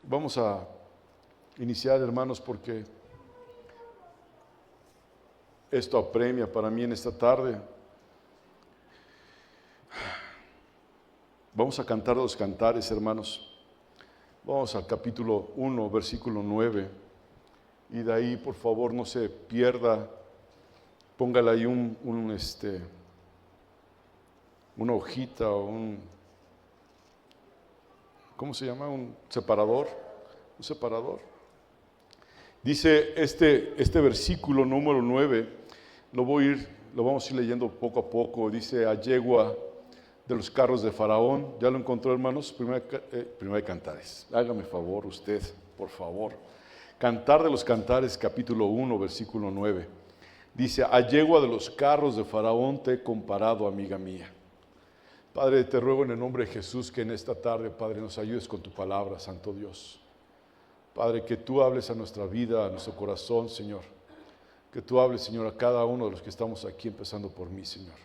Vamos a iniciar, hermanos, porque esto apremia para mí en esta tarde. Vamos a cantar los cantares, hermanos. Vamos al capítulo 1, versículo 9. Y de ahí, por favor, no se pierda. Póngale ahí una hojita o ¿cómo se llama? Un separador. Dice este versículo número 9, lo vamos a ir leyendo poco a poco. Dice: a yegua de los carros de Faraón. ¿Ya lo encontró, hermanos? Primera de Cantares. Hágame favor usted, por favor. Cantar de los Cantares, capítulo 1, versículo 9. Dice: a yegua de los carros de Faraón te he comparado, amiga mía. Padre, te ruego en el nombre de Jesús que en esta tarde, Padre, nos ayudes con tu palabra, Santo Dios. Padre, que tú hables a nuestra vida, a nuestro corazón, Señor. Que tú hables, Señor, a cada uno de los que estamos aquí, empezando por mí, Señor.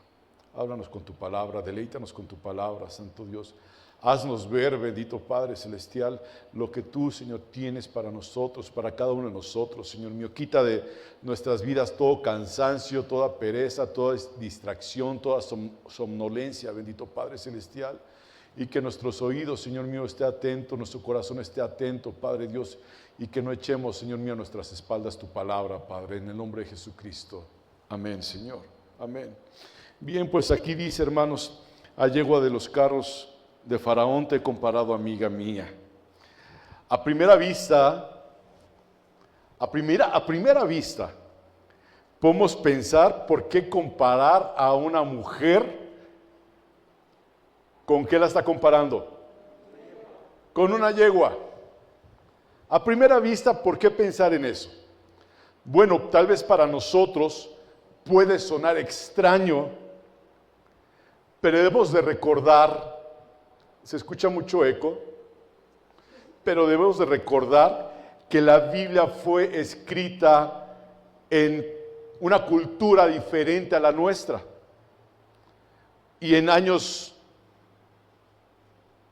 Háblanos con tu palabra, deleítanos con tu palabra, Santo Dios. Haznos ver, bendito Padre Celestial, lo que tú, Señor, tienes para nosotros, para cada uno de nosotros, Señor mío. Quita de nuestras vidas todo cansancio, toda pereza, toda distracción, toda somnolencia, bendito Padre Celestial. Y que nuestros oídos, Señor mío, esté atento, nuestro corazón esté atento, Padre Dios. Y que no echemos, Señor mío, a nuestras espaldas tu palabra, Padre, en el nombre de Jesucristo. Amén, Señor. Amén. Bien, pues aquí dice, hermanos: a yegua de los carros de Faraón te he comparado, amiga mía. A primera vista, podemos pensar: ¿por qué comparar a una mujer? ¿Con qué la está comparando? Con una yegua. A primera vista, ¿por qué pensar en eso? Bueno, tal vez para nosotros puede sonar extraño, pero debemos de recordar, se escucha mucho eco, pero debemos de recordar que la Biblia fue escrita en una cultura diferente a la nuestra y en años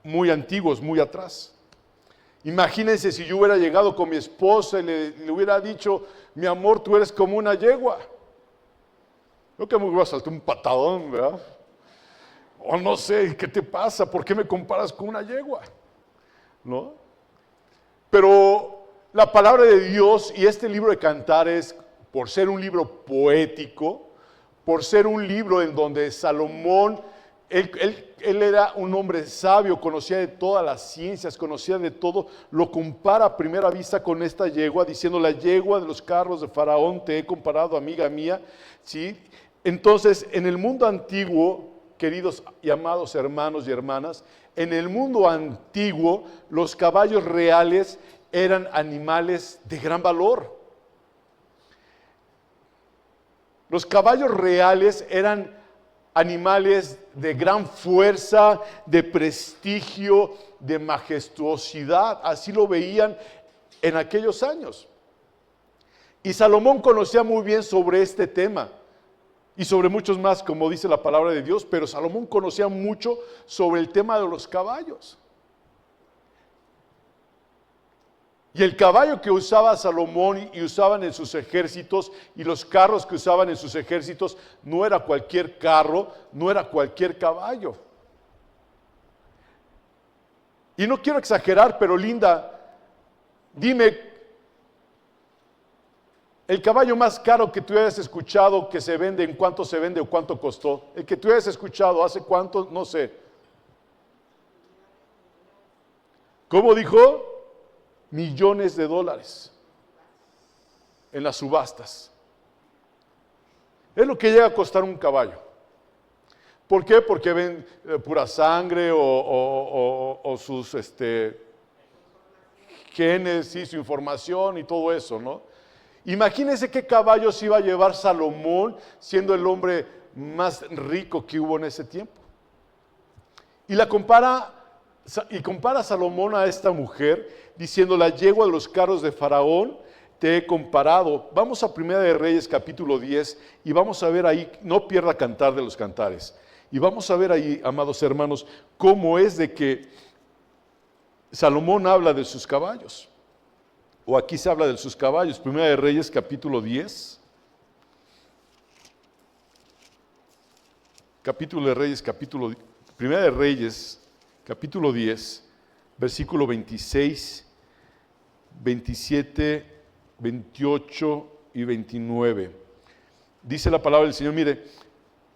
muy antiguos, muy atrás. Imagínense si yo hubiera llegado con mi esposa y le hubiera dicho: mi amor, tú eres como una yegua. Yo que me hubiera saltado un patadón, ¿verdad? O no sé, ¿qué te pasa? ¿Por qué me comparas con una yegua? ¿No? Pero la palabra de Dios y este libro de Cantares, por ser un libro poético, por ser un libro en donde Salomón, él era un hombre sabio, conocía de todas las ciencias, conocía de todo, lo compara a primera vista con esta yegua, diciendo: la yegua de los carros de Faraón te he comparado, amiga mía. ¿Sí? Entonces, en el mundo antiguo, queridos y amados hermanos y hermanas, en el mundo antiguo, los caballos reales eran animales de gran valor. Los caballos reales eran animales de gran fuerza, de prestigio, de majestuosidad. Así lo veían en aquellos años. Y Salomón conocía muy bien sobre este tema y sobre muchos más, como dice la palabra de Dios, pero Salomón conocía mucho sobre el tema de los caballos. Y el caballo que usaba Salomón y usaban en sus ejércitos, y los carros que usaban en sus ejércitos, no era cualquier carro, no era cualquier caballo. Y no quiero exagerar, pero Linda, dime, el caballo más caro que tú hayas escuchado que se vende, ¿en cuánto se vende o cuánto costó? El que tú hayas escuchado, ¿hace cuánto? No sé. ¿Cómo dijo? Millones de dólares en las subastas. Es lo que llega a costar un caballo. ¿Por qué? Porque ven pura sangre o sus genes y su información y todo eso, ¿no? Imagínense qué caballos iba a llevar Salomón, siendo el hombre más rico que hubo en ese tiempo. Y compara Salomón a esta mujer diciendo: la yegua de los carros de Faraón te he comparado. Vamos a Primera de Reyes capítulo 10 y vamos a ver ahí, no pierda Cantar de los Cantares. Y vamos a ver ahí, amados hermanos, cómo es de que Salomón habla de sus caballos, o aquí se habla de sus caballos. Primera de Reyes, capítulo 10. Primera de Reyes, capítulo 10, versículo 26, 27, 28 y 29. Dice la palabra del Señor, mire,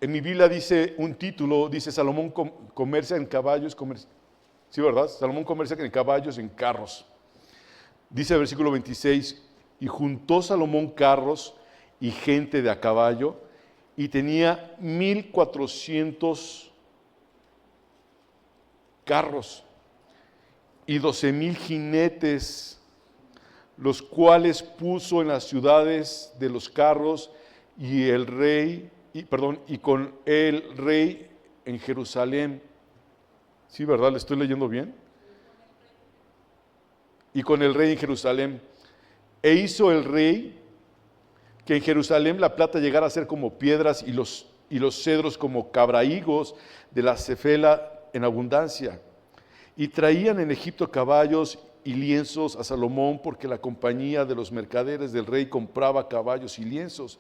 en mi Biblia dice un título, dice Salomón comercia en caballos, sí, ¿verdad? Salomón comercia en caballos, en carros. Dice el versículo 26, y juntó Salomón carros y gente de a caballo, y tenía 1,400 carros y 12,000 jinetes, los cuales puso en las ciudades de los carros y con el rey en Jerusalén. Sí, ¿verdad? ¿Le estoy leyendo bien? Y con el rey en Jerusalén. E hizo el rey que en Jerusalén la plata llegara a ser como piedras y los cedros como cabrahigos de la cefela en abundancia. Y traían en Egipto caballos y lienzos a Salomón, porque la compañía de los mercaderes del rey compraba caballos y lienzos.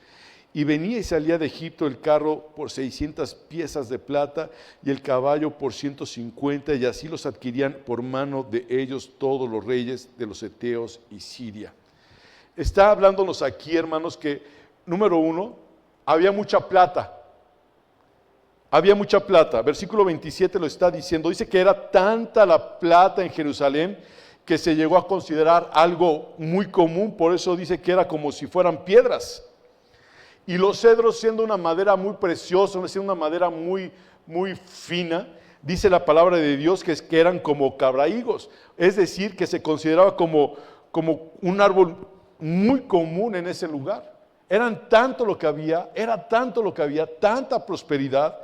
Y venía y salía de Egipto el carro por 600 piezas de plata y el caballo por 150, y así los adquirían por mano de ellos todos los reyes de los heteos y Siria. Está hablándonos aquí, hermanos, que, número uno, había mucha plata. Había mucha plata. Versículo 27 lo está diciendo. Dice que era tanta la plata en Jerusalén que se llegó a considerar algo muy común. Por eso dice que era como si fueran piedras. Y los cedros, siendo una madera muy preciosa, siendo una madera muy, muy fina, dice la palabra de Dios que eran como cabrahigos. Es decir, que se consideraba como un árbol muy común en ese lugar. Era tanto lo que había, tanta prosperidad.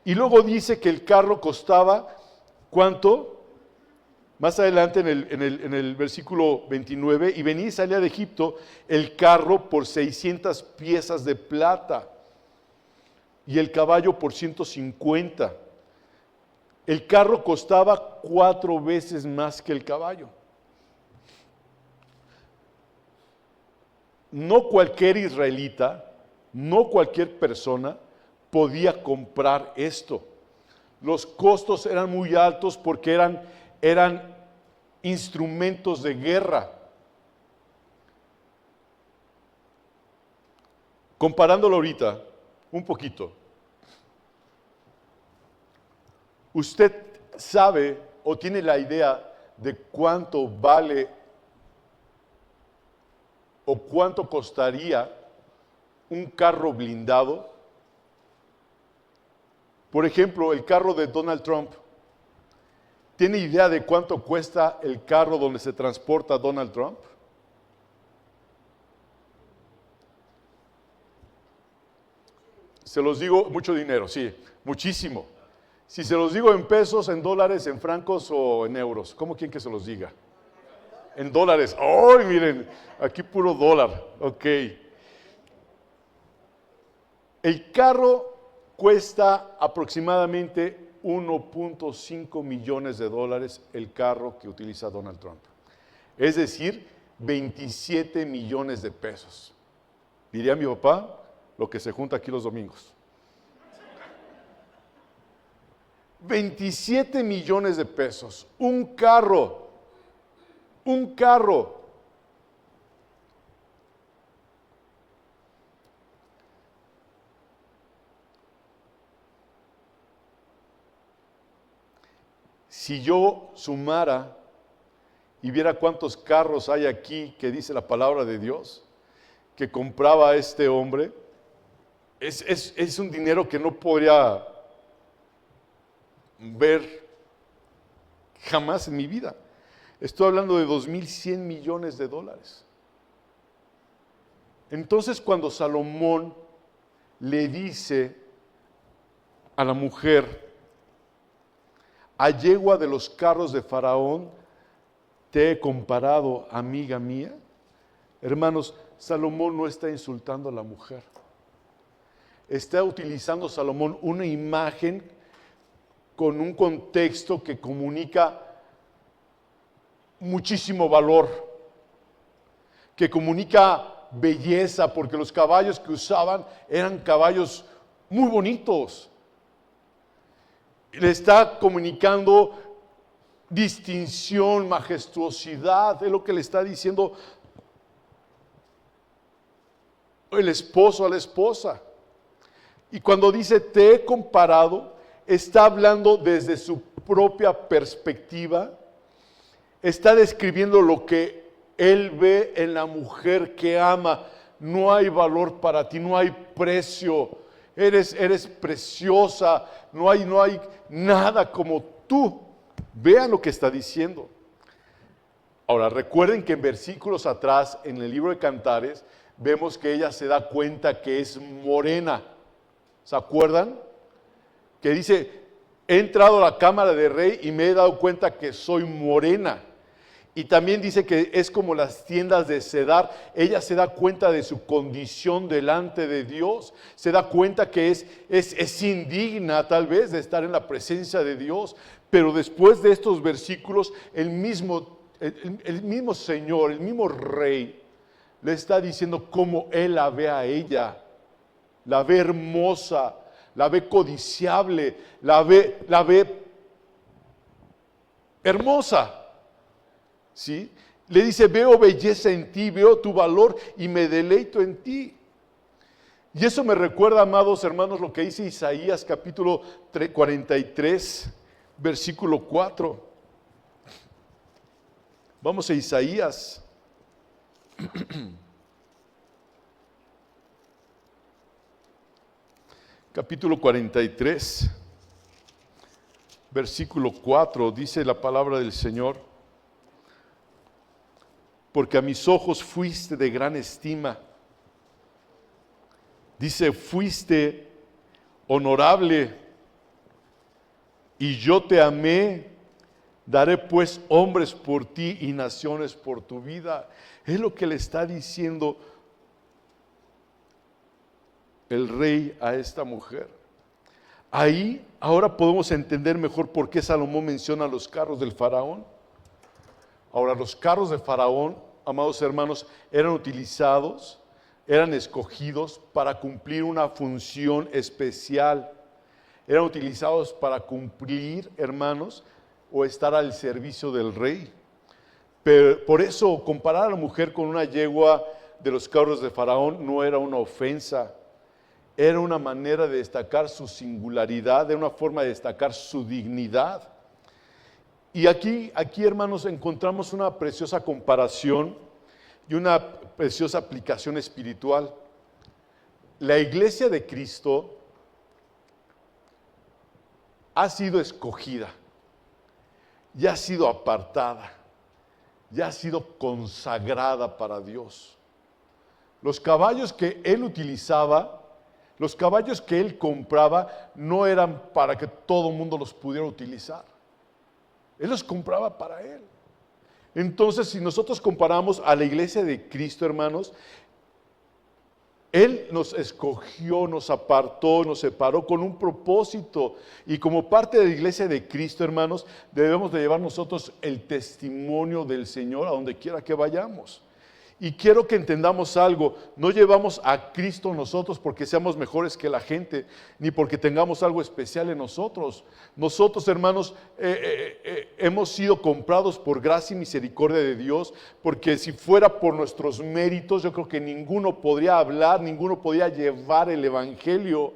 Y luego dice que el carro costaba, ¿cuánto? Más adelante en el versículo 29, y venía y salía de Egipto el carro por 600 piezas de plata y el caballo por 150. El carro costaba 4 veces más que el caballo. No cualquier israelita, no cualquier persona podía comprar esto. Los costos eran muy altos porque eran instrumentos de guerra. Comparándolo ahorita, un poquito. ¿Usted sabe o tiene la idea de cuánto vale o cuánto costaría un carro blindado? Por ejemplo, el carro de Donald Trump. ¿Tiene idea de cuánto cuesta el carro donde se transporta Donald Trump? Se los digo, mucho dinero, sí, muchísimo. Si se los digo en pesos, en dólares, en francos o en euros, ¿cómo quieren que se los diga? En dólares. ¡Ay, miren! Aquí puro dólar. Ok. El carro cuesta aproximadamente 1.5 millones de dólares el carro que utiliza Donald Trump. Es decir, 27 millones de pesos. Diría mi papá, lo que se junta aquí los domingos. 27 millones de pesos. Un carro. Si yo sumara y viera cuántos carros hay aquí que dice la palabra de Dios, que compraba este hombre, es un dinero que no podría ver jamás en mi vida. Estoy hablando de 2.100 millones de dólares. Entonces, cuando Salomón le dice a la mujer, a yegua de los carros de Faraón te he comparado, amiga mía. Hermanos, Salomón no está insultando a la mujer. Está utilizando Salomón una imagen con un contexto que comunica muchísimo valor, que comunica belleza, porque los caballos que usaban eran caballos muy bonitos. Le está comunicando distinción, majestuosidad, es lo que le está diciendo el esposo a la esposa. Y cuando dice te he comparado, está hablando desde su propia perspectiva, está describiendo lo que él ve en la mujer que ama. No hay valor para ti, no hay precio, eres preciosa, no hay nada como tú. Vean lo que está diciendo. Ahora, recuerden que en versículos atrás, en el libro de Cantares, vemos que ella se da cuenta que es morena. ¿Se acuerdan? Que dice, he entrado a la cámara de rey y me he dado cuenta que soy morena. Y también dice que es como las tiendas de Cedar. Ella se da cuenta de su condición delante de Dios. Se da cuenta que es indigna tal vez de estar en la presencia de Dios. Pero después de estos versículos, el mismo Señor, el mismo Rey, le está diciendo cómo Él la ve a ella. La ve hermosa, la ve codiciable, la ve hermosa. ¿Sí? Le dice, veo belleza en ti, veo tu valor y me deleito en ti. Y eso me recuerda, amados hermanos, lo que dice Isaías capítulo 43, versículo 4. Vamos a Isaías. Capítulo 43, versículo 4, dice la palabra del Señor. Porque a mis ojos fuiste de gran estima. Dice, fuiste honorable y yo te amé. Daré pues hombres por ti y naciones por tu vida. Es lo que le está diciendo el rey a esta mujer. Ahí ahora podemos entender mejor por qué Salomón menciona los carros del faraón. Ahora, los carros de Faraón, amados hermanos, eran utilizados, eran escogidos para cumplir una función especial. Eran utilizados para cumplir, hermanos, o estar al servicio del rey. Pero por eso, comparar a la mujer con una yegua de los carros de Faraón no era una ofensa. Era una manera de destacar su singularidad, era una forma de destacar su dignidad. Y aquí, hermanos, encontramos una preciosa comparación y una preciosa aplicación espiritual. La iglesia de Cristo ha sido escogida, ya ha sido apartada, ya ha sido consagrada para Dios. Los caballos que Él utilizaba, los caballos que Él compraba, no eran para que todo el mundo los pudiera utilizar. Él los compraba para Él. Entonces, si nosotros comparamos a la iglesia de Cristo, hermanos, Él nos escogió, nos apartó, nos separó con un propósito. Y como parte de la iglesia de Cristo, hermanos, debemos de llevar nosotros el testimonio del Señor a donde quiera que vayamos. Y quiero que entendamos algo, no llevamos a Cristo nosotros porque seamos mejores que la gente, ni porque tengamos algo especial en nosotros. Nosotros, hermanos, hemos sido comprados por gracia y misericordia de Dios, porque si fuera por nuestros méritos, yo creo que ninguno podría hablar, ninguno podría llevar el evangelio.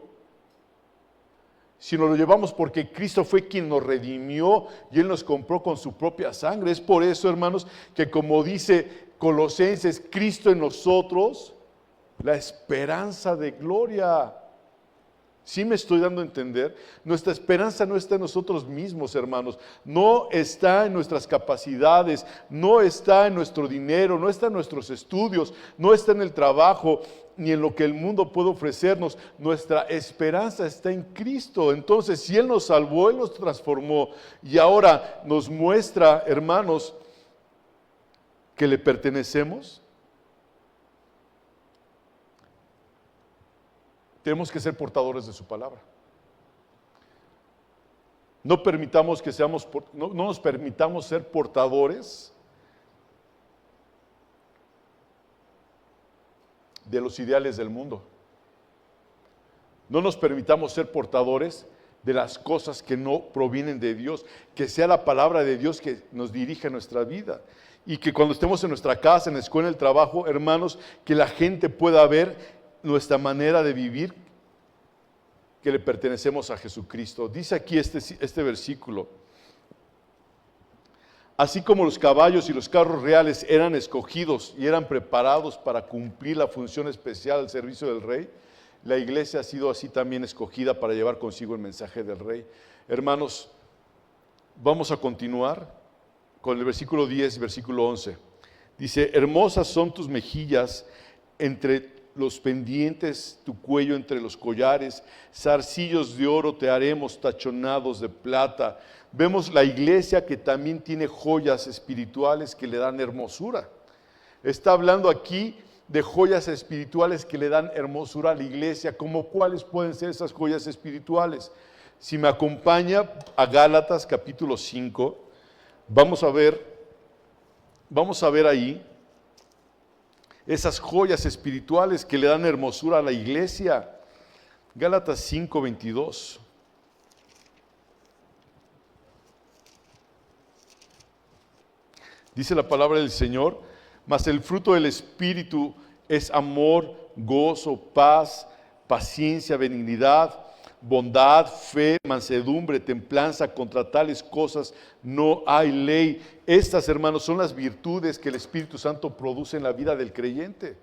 Sino lo llevamos porque Cristo fue quien nos redimió y Él nos compró con su propia sangre. Es por eso, hermanos, que como dice Colosenses, Cristo en nosotros, la esperanza de gloria. ¿Sí me estoy dando a entender? Nuestra esperanza no está en nosotros mismos, hermanos. No está en nuestras capacidades, no está en nuestro dinero, no está en nuestros estudios, no está en el trabajo, ni en lo que el mundo puede ofrecernos. Nuestra esperanza está en Cristo. Entonces, si Él nos salvó, Él nos transformó y ahora nos muestra, hermanos, que le pertenecemos, tenemos que ser portadores de su palabra. No nos permitamos ser portadores de los ideales del mundo. No nos permitamos ser portadores de las cosas que no provienen de Dios, que sea la palabra de Dios que nos dirija nuestra vida. Y que cuando estemos en nuestra casa, en la escuela, en el trabajo, hermanos, que la gente pueda ver nuestra manera de vivir, que le pertenecemos a Jesucristo. Dice aquí este versículo: así como los caballos y los carros reales eran escogidos y eran preparados para cumplir la función especial al servicio del rey, la iglesia ha sido así también escogida para llevar consigo el mensaje del rey. Hermanos, vamos a continuar con el versículo 10, versículo 11. Dice: hermosas son tus mejillas entre los pendientes, tu cuello entre los collares, zarcillos de oro te haremos tachonados de plata. Vemos la iglesia que también tiene joyas espirituales que le dan hermosura. Está hablando aquí de joyas espirituales que le dan hermosura a la iglesia. ¿Cómo cuáles pueden ser esas joyas espirituales? Si me acompaña a Gálatas capítulo 5, vamos a ver ahí esas joyas espirituales que le dan hermosura a la iglesia. Gálatas 5, 22. Dice la palabra del Señor: mas el fruto del Espíritu es amor, gozo, paz, paciencia, benignidad, bondad, fe, mansedumbre, templanza. Contra tales cosas no hay ley. Estas, hermanos, son las virtudes que el Espíritu Santo produce en la vida del creyente.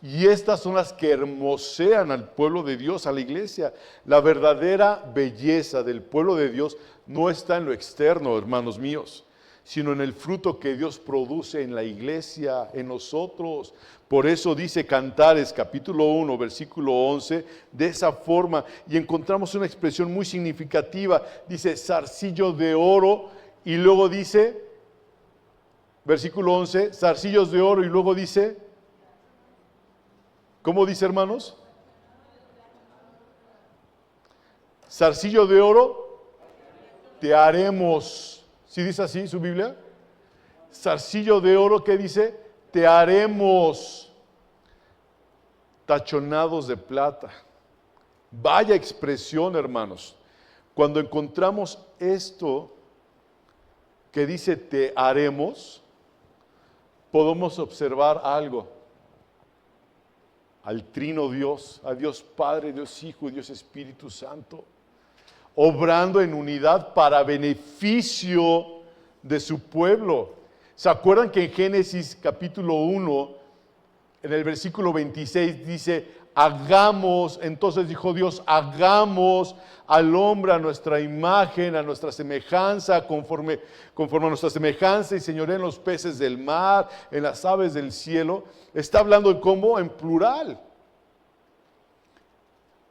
Y estas son las que hermosean al pueblo de Dios, a la iglesia. La verdadera belleza del pueblo de Dios no está en lo externo, hermanos míos, sino en el fruto que Dios produce en la iglesia, en nosotros. Por eso dice Cantares, capítulo 1, versículo 11, de esa forma, y encontramos una expresión muy significativa. Dice zarcillo de oro, y luego dice, versículo 11, zarcillos de oro, y luego dice, ¿cómo dice, hermanos? Zarcillo de oro, te haremos. ¿Sí dice así su Biblia? Zarcillo de oro, ¿qué dice? Te haremos tachonados de plata. Vaya expresión, hermanos. Cuando encontramos esto que dice te haremos, podemos observar algo. Al Trino Dios, a Dios Padre, Dios Hijo y Dios Espíritu Santo, obrando en unidad para beneficio de su pueblo. ¿Se acuerdan que en Génesis capítulo 1, en el versículo 26 dice, hagamos, entonces dijo Dios, hagamos al hombre a nuestra imagen, a nuestra semejanza, conforme a nuestra semejanza, y señoré en los peces del mar, en las aves del cielo? Está hablando de cómo, en plural.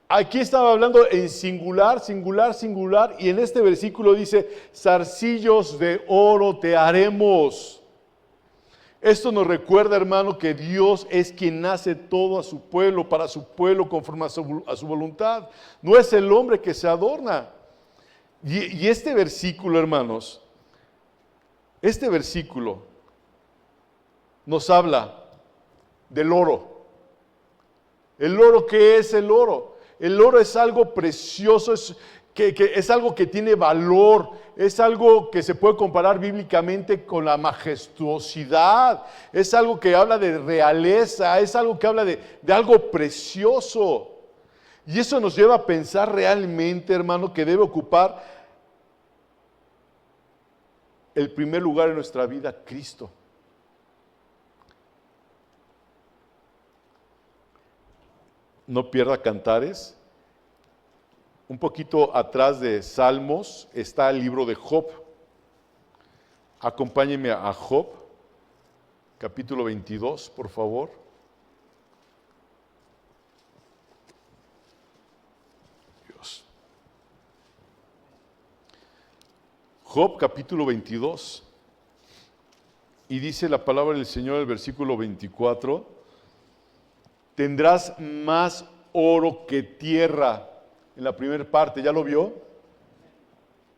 Aquí estaba hablando en singular, singular, singular, y en este versículo dice, zarcillos de oro te haremos. Esto nos recuerda, hermano, que Dios es quien hace todo a su pueblo, para su pueblo, conforme a su voluntad. No es el hombre que se adorna. Y este versículo, hermanos, este versículo nos habla del oro. ¿El oro qué es el oro? El oro es algo precioso, es algo que tiene valor, es algo que se puede comparar bíblicamente con la majestuosidad, es algo que habla de realeza, es algo que habla de algo precioso. Y eso nos lleva a pensar realmente, hermano, que debe ocupar el primer lugar en nuestra vida, Cristo. No pierda Cantares. Un poquito atrás de Salmos está el libro de Job. Acompáñenme a Job, capítulo 22, por favor. Dios. Job, capítulo 22. Y dice la palabra del Señor, el versículo 24, tendrás más oro que tierra. En la primera parte, ¿ya lo vio?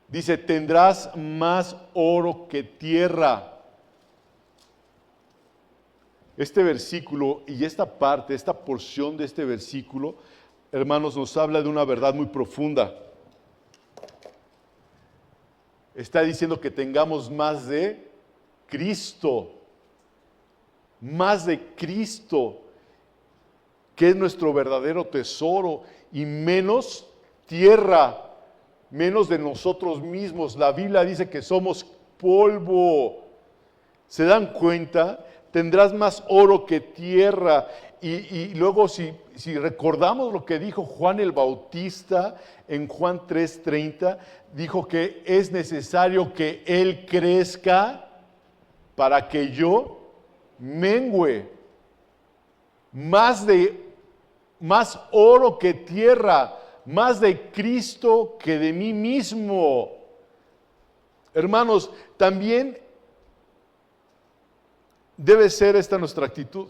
Dice, tendrás más oro que tierra. Este versículo y esta parte, esta porción de este versículo, hermanos, nos habla de una verdad muy profunda. Está diciendo que tengamos más de Cristo, que es nuestro verdadero tesoro, y menos tierra, menos de nosotros mismos. La Biblia dice que somos polvo. ¿Se dan cuenta? Tendrás más oro que tierra. Y luego si recordamos lo que dijo Juan el Bautista en Juan 3:30, dijo que es necesario que Él crezca para que yo mengüe. Más oro que tierra, más de Cristo que de mí mismo. Hermanos, también debe ser esta nuestra actitud.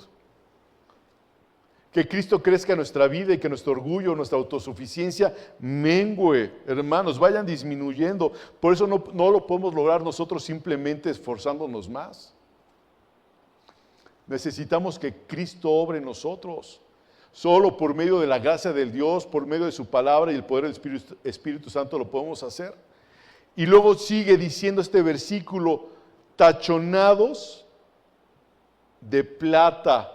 Que Cristo crezca en nuestra vida y que nuestro orgullo, nuestra autosuficiencia mengüe. Hermanos, vayan disminuyendo. Por eso no lo podemos lograr nosotros simplemente esforzándonos más. Necesitamos que Cristo obre en nosotros. Solo por medio de la gracia del Dios, por medio de su palabra y el poder del Espíritu Santo lo podemos hacer. Y luego sigue diciendo este versículo, tachonados de plata.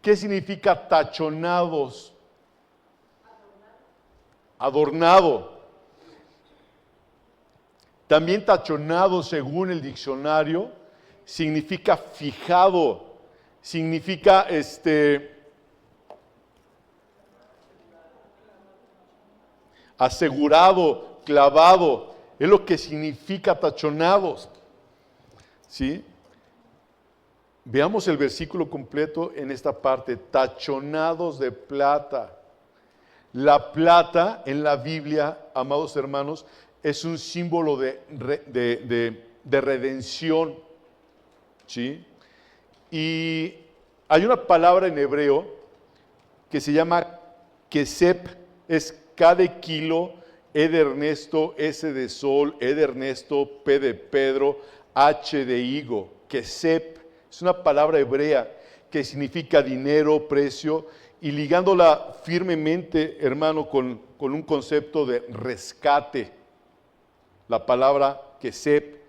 ¿Qué significa tachonados? Adornado. También tachonado, según el diccionario, significa fijado, significa asegurado, clavado. Es lo que significa tachonados. ¿Sí? Veamos el versículo completo en esta parte, tachonados de plata. La plata en la Biblia, amados hermanos, es un símbolo de redención, ¿sí? Y hay una palabra en hebreo que se llama kesep, es K de kilo, E de Ernesto, S de sol, E de Ernesto, P de Pedro, H de higo, kesep. Es una palabra hebrea que significa dinero, precio, y ligándola firmemente, hermano, con un concepto de rescate. La palabra kesep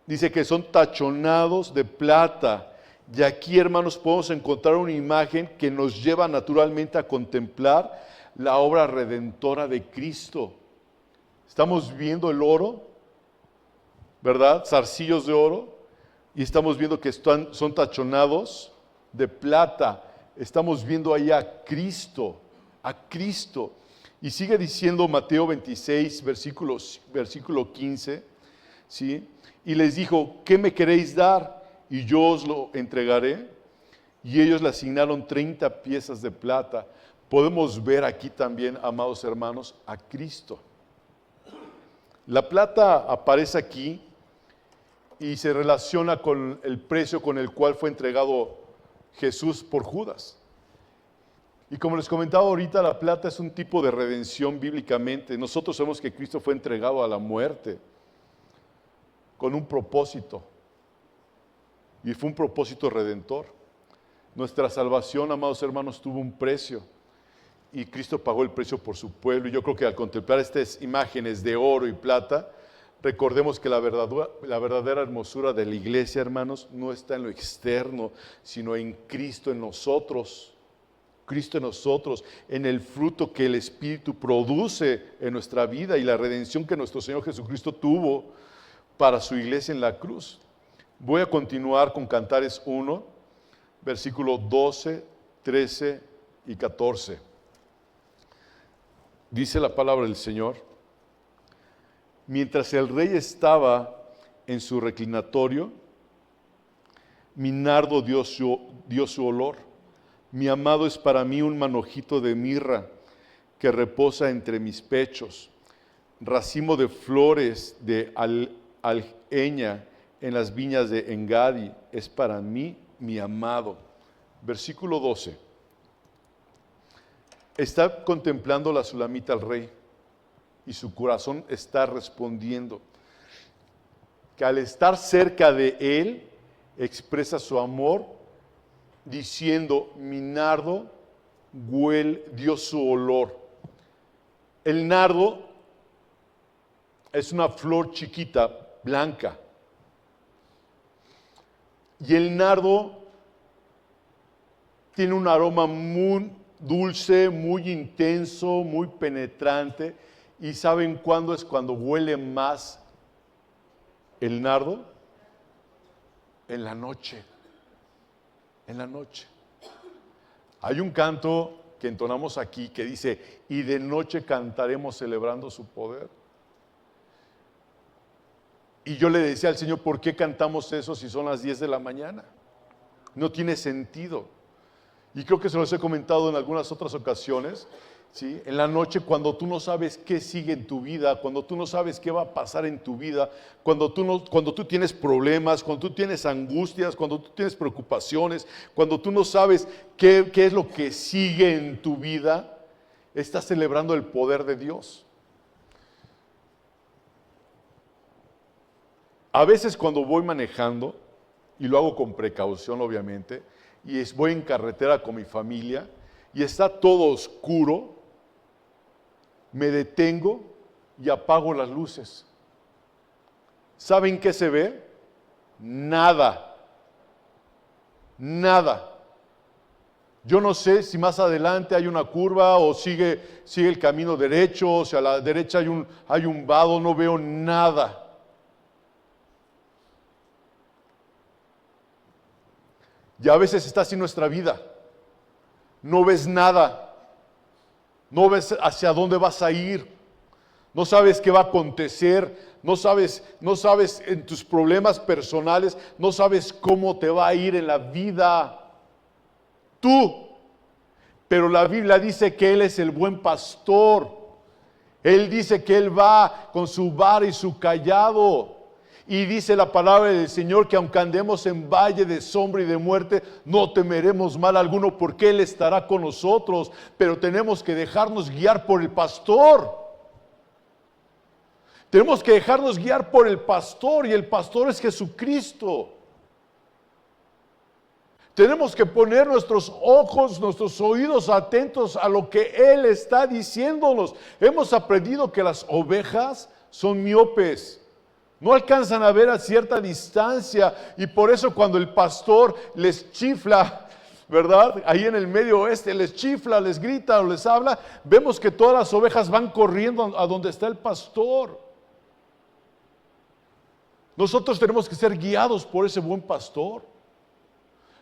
dice que son tachonados de plata. Y aquí, hermanos, podemos encontrar una imagen que nos lleva naturalmente a contemplar la obra redentora de Cristo. Estamos viendo el oro, ¿verdad? Zarcillos de oro. Y estamos viendo que son tachonados de plata. Estamos viendo ahí a Cristo, a Cristo. Y sigue diciendo Mateo 26, versículo 15, ¿sí? Y les dijo, ¿qué me queréis dar? Y yo os lo entregaré. Y ellos le asignaron 30 piezas de plata. Podemos ver aquí también, amados hermanos, a Cristo. La plata aparece aquí y se relaciona con el precio con el cual fue entregado Jesús por Judas. Y como les comentaba ahorita, la plata es un tipo de redención bíblicamente. Nosotros sabemos que Cristo fue entregado a la muerte con un propósito. Y fue un propósito redentor. Nuestra salvación, amados hermanos, tuvo un precio. Y Cristo pagó el precio por su pueblo. Y yo creo que al contemplar estas imágenes de oro y plata, recordemos que la verdadera hermosura de la iglesia, hermanos, no está en lo externo, sino en Cristo en nosotros. Cristo en nosotros, en el fruto que el Espíritu produce en nuestra vida y la redención que nuestro Señor Jesucristo tuvo para su iglesia en la cruz. Voy a continuar con Cantares 1, versículos 12, 13 y 14. Dice la palabra del Señor. Mientras el rey estaba en su reclinatorio, mi nardo dio su olor. Mi amado es para mí un manojito de mirra que reposa entre mis pechos. Racimo de flores de alheña en las viñas de Engadi es para mí mi amado. Versículo 12. Está contemplando la Sulamita al rey. Y su corazón está respondiendo que al estar cerca de él, expresa su amor diciendo, mi nardo dio su olor. El nardo es una flor chiquita, blanca. Y el nardo tiene un aroma muy dulce, muy intenso, muy penetrante. ¿Y saben cuándo es cuando huele más el nardo? En la noche. En la noche. Hay un canto que entonamos aquí que dice, y de noche cantaremos celebrando su poder. Y yo le decía al Señor, ¿por qué cantamos eso si son las 10 de la mañana? No tiene sentido. Y creo que se los he comentado en algunas otras ocasiones, ¿sí? En la noche, cuando tú no sabes qué sigue en tu vida, cuando tú no sabes qué va a pasar en tu vida, cuando tú tienes problemas, cuando tú tienes angustias, cuando tú tienes preocupaciones, cuando tú no sabes qué es lo que sigue en tu vida, estás celebrando el poder de Dios. A veces cuando voy manejando, y lo hago con precaución obviamente, y voy en carretera con mi familia, y está todo oscuro, me detengo y apago las luces. ¿Saben qué se ve? Nada. Nada. Yo no sé si más adelante hay una curva o sigue el camino derecho, o sea, a la derecha hay un vado, no veo nada. Y a veces está así nuestra vida. No ves nada. No ves hacia dónde vas a ir. No sabes qué va a acontecer. No sabes en tus problemas personales. No sabes cómo te va a ir en la vida. Tú. Pero la Biblia dice que Él es el buen pastor. Él dice que Él va con su vara y su cayado. Y dice la palabra del Señor que aunque andemos en valle de sombra y de muerte, no temeremos mal alguno porque Él estará con nosotros. Pero tenemos que dejarnos guiar por el pastor. Tenemos que dejarnos guiar por el pastor y el pastor es Jesucristo. Tenemos que poner nuestros ojos, nuestros oídos atentos a lo que Él está diciéndonos. Hemos aprendido que las ovejas son miopes. No alcanzan a ver a cierta distancia y por eso cuando el pastor les chifla, ¿verdad? Ahí en el medio oeste les chifla, les grita o les habla, vemos que todas las ovejas van corriendo a donde está el pastor. Nosotros tenemos que ser guiados por ese buen pastor.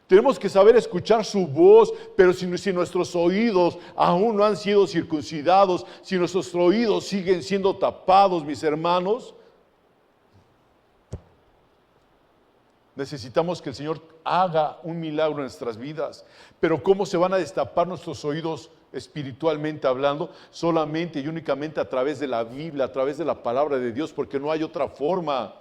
Tenemos que saber escuchar su voz, pero si nuestros oídos aún no han sido circuncidados, si nuestros oídos siguen siendo tapados, mis hermanos, necesitamos que el Señor haga un milagro en nuestras vidas. Pero ¿cómo se van a destapar nuestros oídos espiritualmente hablando? Solamente y únicamente a través de la Biblia, a través de la palabra de Dios, porque no hay otra forma.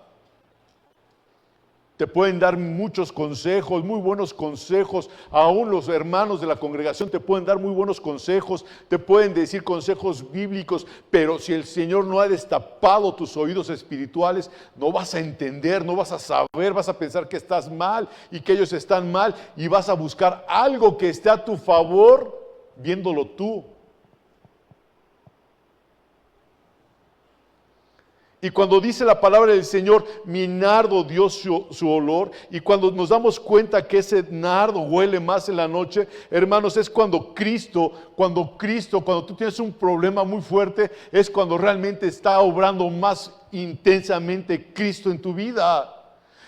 Te pueden dar muchos consejos, muy buenos consejos. Aún los hermanos de la congregación te pueden dar muy buenos consejos, te pueden decir consejos bíblicos, pero si el Señor no ha destapado tus oídos espirituales, no vas a entender, no vas a saber, vas a pensar que estás mal y que ellos están mal y vas a buscar algo que esté a tu favor viéndolo tú. Y cuando dice la palabra del Señor, mi nardo dio su olor, y cuando nos damos cuenta que ese nardo huele más en la noche, hermanos, es cuando tú tienes un problema muy fuerte, es cuando realmente está obrando más intensamente Cristo en tu vida.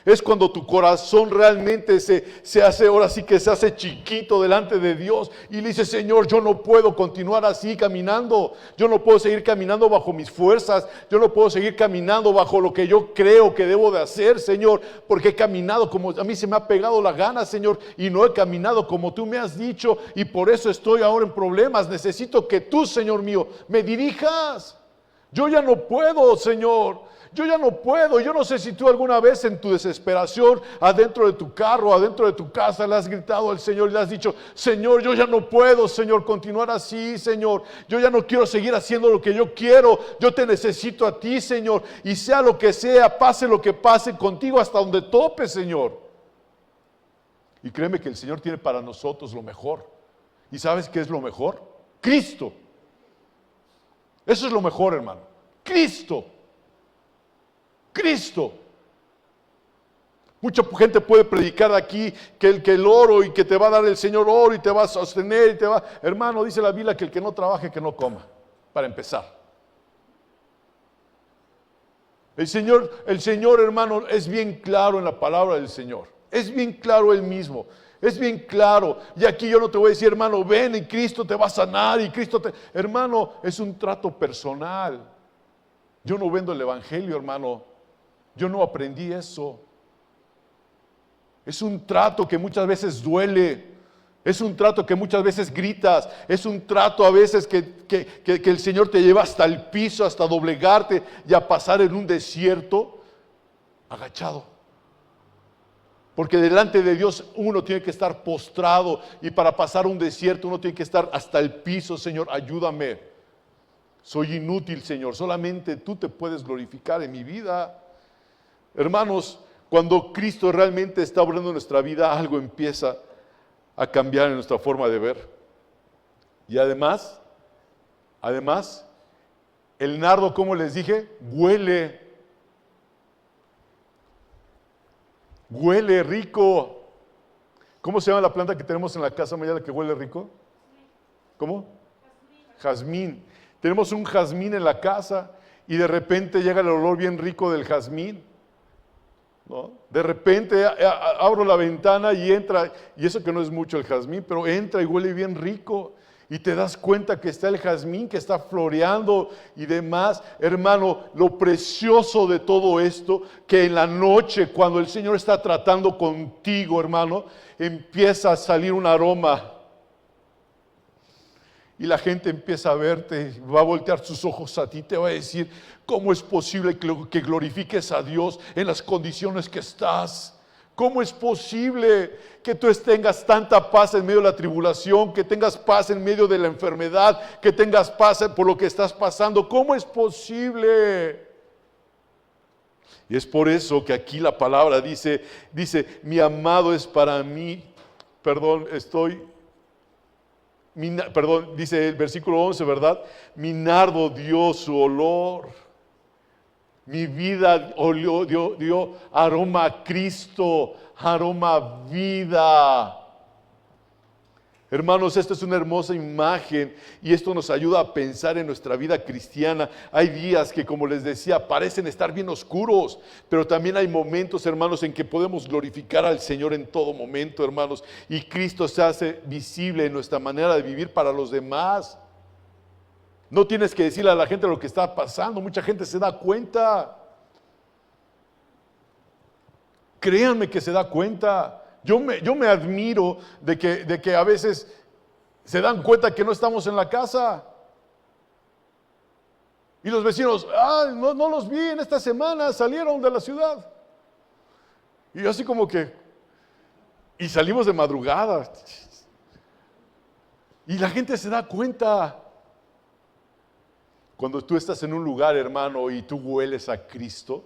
Es cuando tu corazón realmente se hace, ahora sí que se hace chiquito delante de Dios y le dice, Señor, yo no puedo continuar así caminando, yo no puedo seguir caminando bajo mis fuerzas, yo no puedo seguir caminando bajo lo que yo creo que debo de hacer, Señor, porque he caminado como a mí se me ha pegado la gana, Señor, y no he caminado como tú me has dicho y por eso estoy ahora en problemas. Necesito que tú, Señor mío, me dirijas. Yo ya no puedo, Señor. Yo ya no puedo. Yo no sé si tú alguna vez en tu desesperación, adentro de tu carro, adentro de tu casa, le has gritado al Señor y le has dicho, Señor, yo ya no puedo, Señor, continuar así, Señor. Yo ya no quiero seguir haciendo lo que yo quiero. Yo te necesito a ti, Señor. Y sea lo que sea, pase lo que pase, contigo hasta donde tope, Señor. Y créeme que el Señor tiene para nosotros lo mejor. ¿Y sabes qué es lo mejor? Cristo. Eso es lo mejor, hermano. Cristo. Cristo. Mucha gente puede predicar aquí que el oro y que te va a dar el Señor oro y te va a sostener y te va... Hermano, dice la Biblia que el que no trabaje, que no coma, para empezar. El Señor, hermano, es bien claro en la palabra del Señor. Es bien claro Él mismo. Es bien claro. Y aquí yo no te voy a decir, hermano, ven y Cristo te va a sanar y Cristo te... Hermano, es un trato personal. Yo no vendo el evangelio, hermano. Yo no aprendí eso. Es un trato que muchas veces duele. Es un trato que muchas veces gritas. Es un trato a veces que el Señor te lleva hasta el piso, hasta doblegarte y a pasar en un desierto agachado. Porque delante de Dios uno tiene que estar postrado y para pasar un desierto uno tiene que estar hasta el piso. Señor, ayúdame. Soy inútil, Señor. Solamente tú te puedes glorificar en mi vida. Hermanos, cuando Cristo realmente está obrando en nuestra vida, algo empieza a cambiar en nuestra forma de ver. Y además, el nardo, como les dije, huele rico. ¿Cómo se llama la planta que tenemos en la casa, Mayala, que huele rico? ¿Cómo? Jazmín. Tenemos un jazmín en la casa y de repente llega el olor bien rico del jazmín, ¿no? De repente abro la ventana y entra, y eso que no es mucho el jazmín, pero entra y huele bien rico. Y te das cuenta que está el jazmín, que está floreando y demás. Hermano, lo precioso de todo esto, que en la noche, cuando el Señor está tratando contigo, hermano, empieza a salir un aroma. Y la gente empieza a verte, va a voltear sus ojos a ti, te va a decir, ¿cómo es posible que glorifiques a Dios en las condiciones que estás? ¿Cómo es posible que tú tengas tanta paz en medio de la tribulación, que tengas paz en medio de la enfermedad, que tengas paz por lo que estás pasando? ¿Cómo es posible? Y es por eso que aquí la palabra dice, mi amado es para mí, dice el versículo 11, ¿verdad? Mi nardo dio su olor. Mi vida dio aroma a Cristo, aroma a vida. Hermanos, esta es una hermosa imagen y esto nos ayuda a pensar en nuestra vida cristiana. Hay días que, como les decía, parecen estar bien oscuros, pero también hay momentos, hermanos, en que podemos glorificar al Señor en todo momento, hermanos, y Cristo se hace visible en nuestra manera de vivir para los demás. No tienes que decirle a la gente lo que está pasando, mucha gente se da cuenta. Créanme que se da cuenta. Yo me admiro de que a veces se dan cuenta que no estamos en la casa. Y los vecinos, no los vi en esta semana, salieron de la ciudad. Y yo así como que, y salimos de madrugada. Y la gente se da cuenta. Cuando tú estás en un lugar, hermano, y tú hueles a Cristo,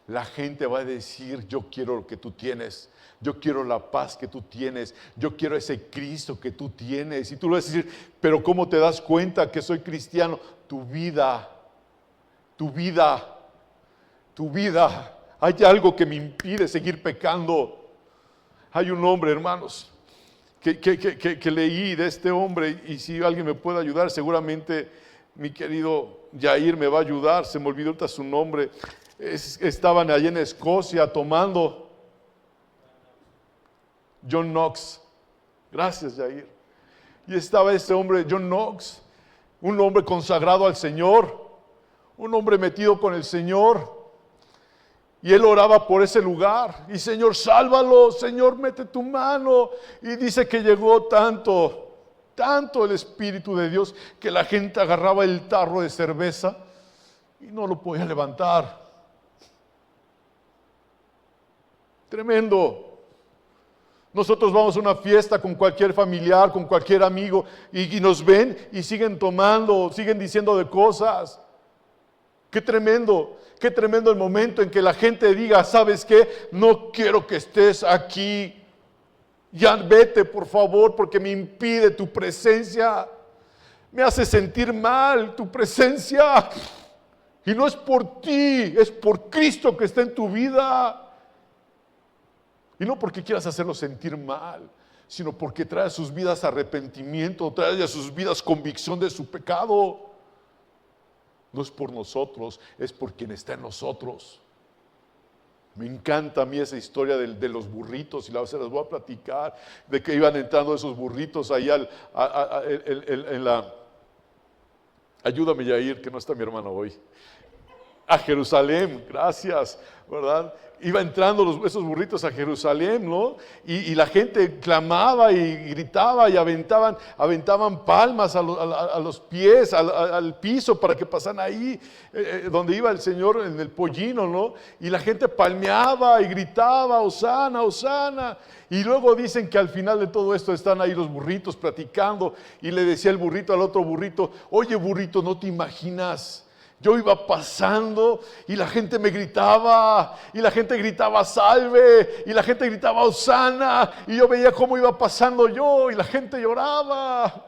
la gente va a decir, yo quiero lo que tú tienes, yo quiero la paz que tú tienes, yo quiero ese Cristo que tú tienes. Y tú le vas a decir, pero ¿cómo te das cuenta que soy cristiano? Tu vida, hay algo que me impide seguir pecando. Hay un hombre, hermanos, que leí de este hombre, y si alguien me puede ayudar, seguramente mi querido Yair me va a ayudar, se me olvidó ahorita su nombre. Estaban allí en Escocia tomando. John Knox. Gracias, Yair. Y estaba ese hombre, John Knox, un hombre consagrado al Señor, un hombre metido con el Señor. Y él oraba por ese lugar. Y Señor, sálvalo, Señor, mete tu mano. Y dice que llegó tanto el Espíritu de Dios, que la gente agarraba el tarro de cerveza y no lo podía levantar. Tremendo. Nosotros vamos a una fiesta con cualquier familiar, con cualquier amigo, y nos ven y siguen tomando, siguen diciendo de cosas. Qué tremendo el momento en que la gente diga, ¿sabes qué? No quiero que estés aquí. Ya vete, por favor, porque me impide tu presencia. Me hace sentir mal tu presencia. Y no es por ti, es por Cristo que está en tu vida. Y no porque quieras hacerlo sentir mal, sino porque trae a sus vidas arrepentimiento, trae a sus vidas convicción de su pecado. No es por nosotros, es por quien está en nosotros. Me encanta a mí esa historia de los burritos, y se las voy a platicar, de que iban entrando esos burritos ahí en la... Ayúdame, Yair, que no está mi hermano hoy. A Jerusalén, gracias, ¿verdad? Iba entrando esos burritos a Jerusalén, ¿no? Y la gente clamaba y gritaba y aventaban palmas a los pies, al piso para que pasaran ahí, donde iba el Señor en el pollino, ¿no? Y la gente palmeaba y gritaba, Hosana, Hosana. Y luego dicen que al final de todo esto están ahí los burritos platicando y le decía el burrito al otro burrito, oye burrito, ¿no te imaginas? Yo iba pasando y la gente me gritaba, y la gente gritaba salve, y la gente gritaba hosana, y yo veía cómo iba pasando yo, y la gente lloraba.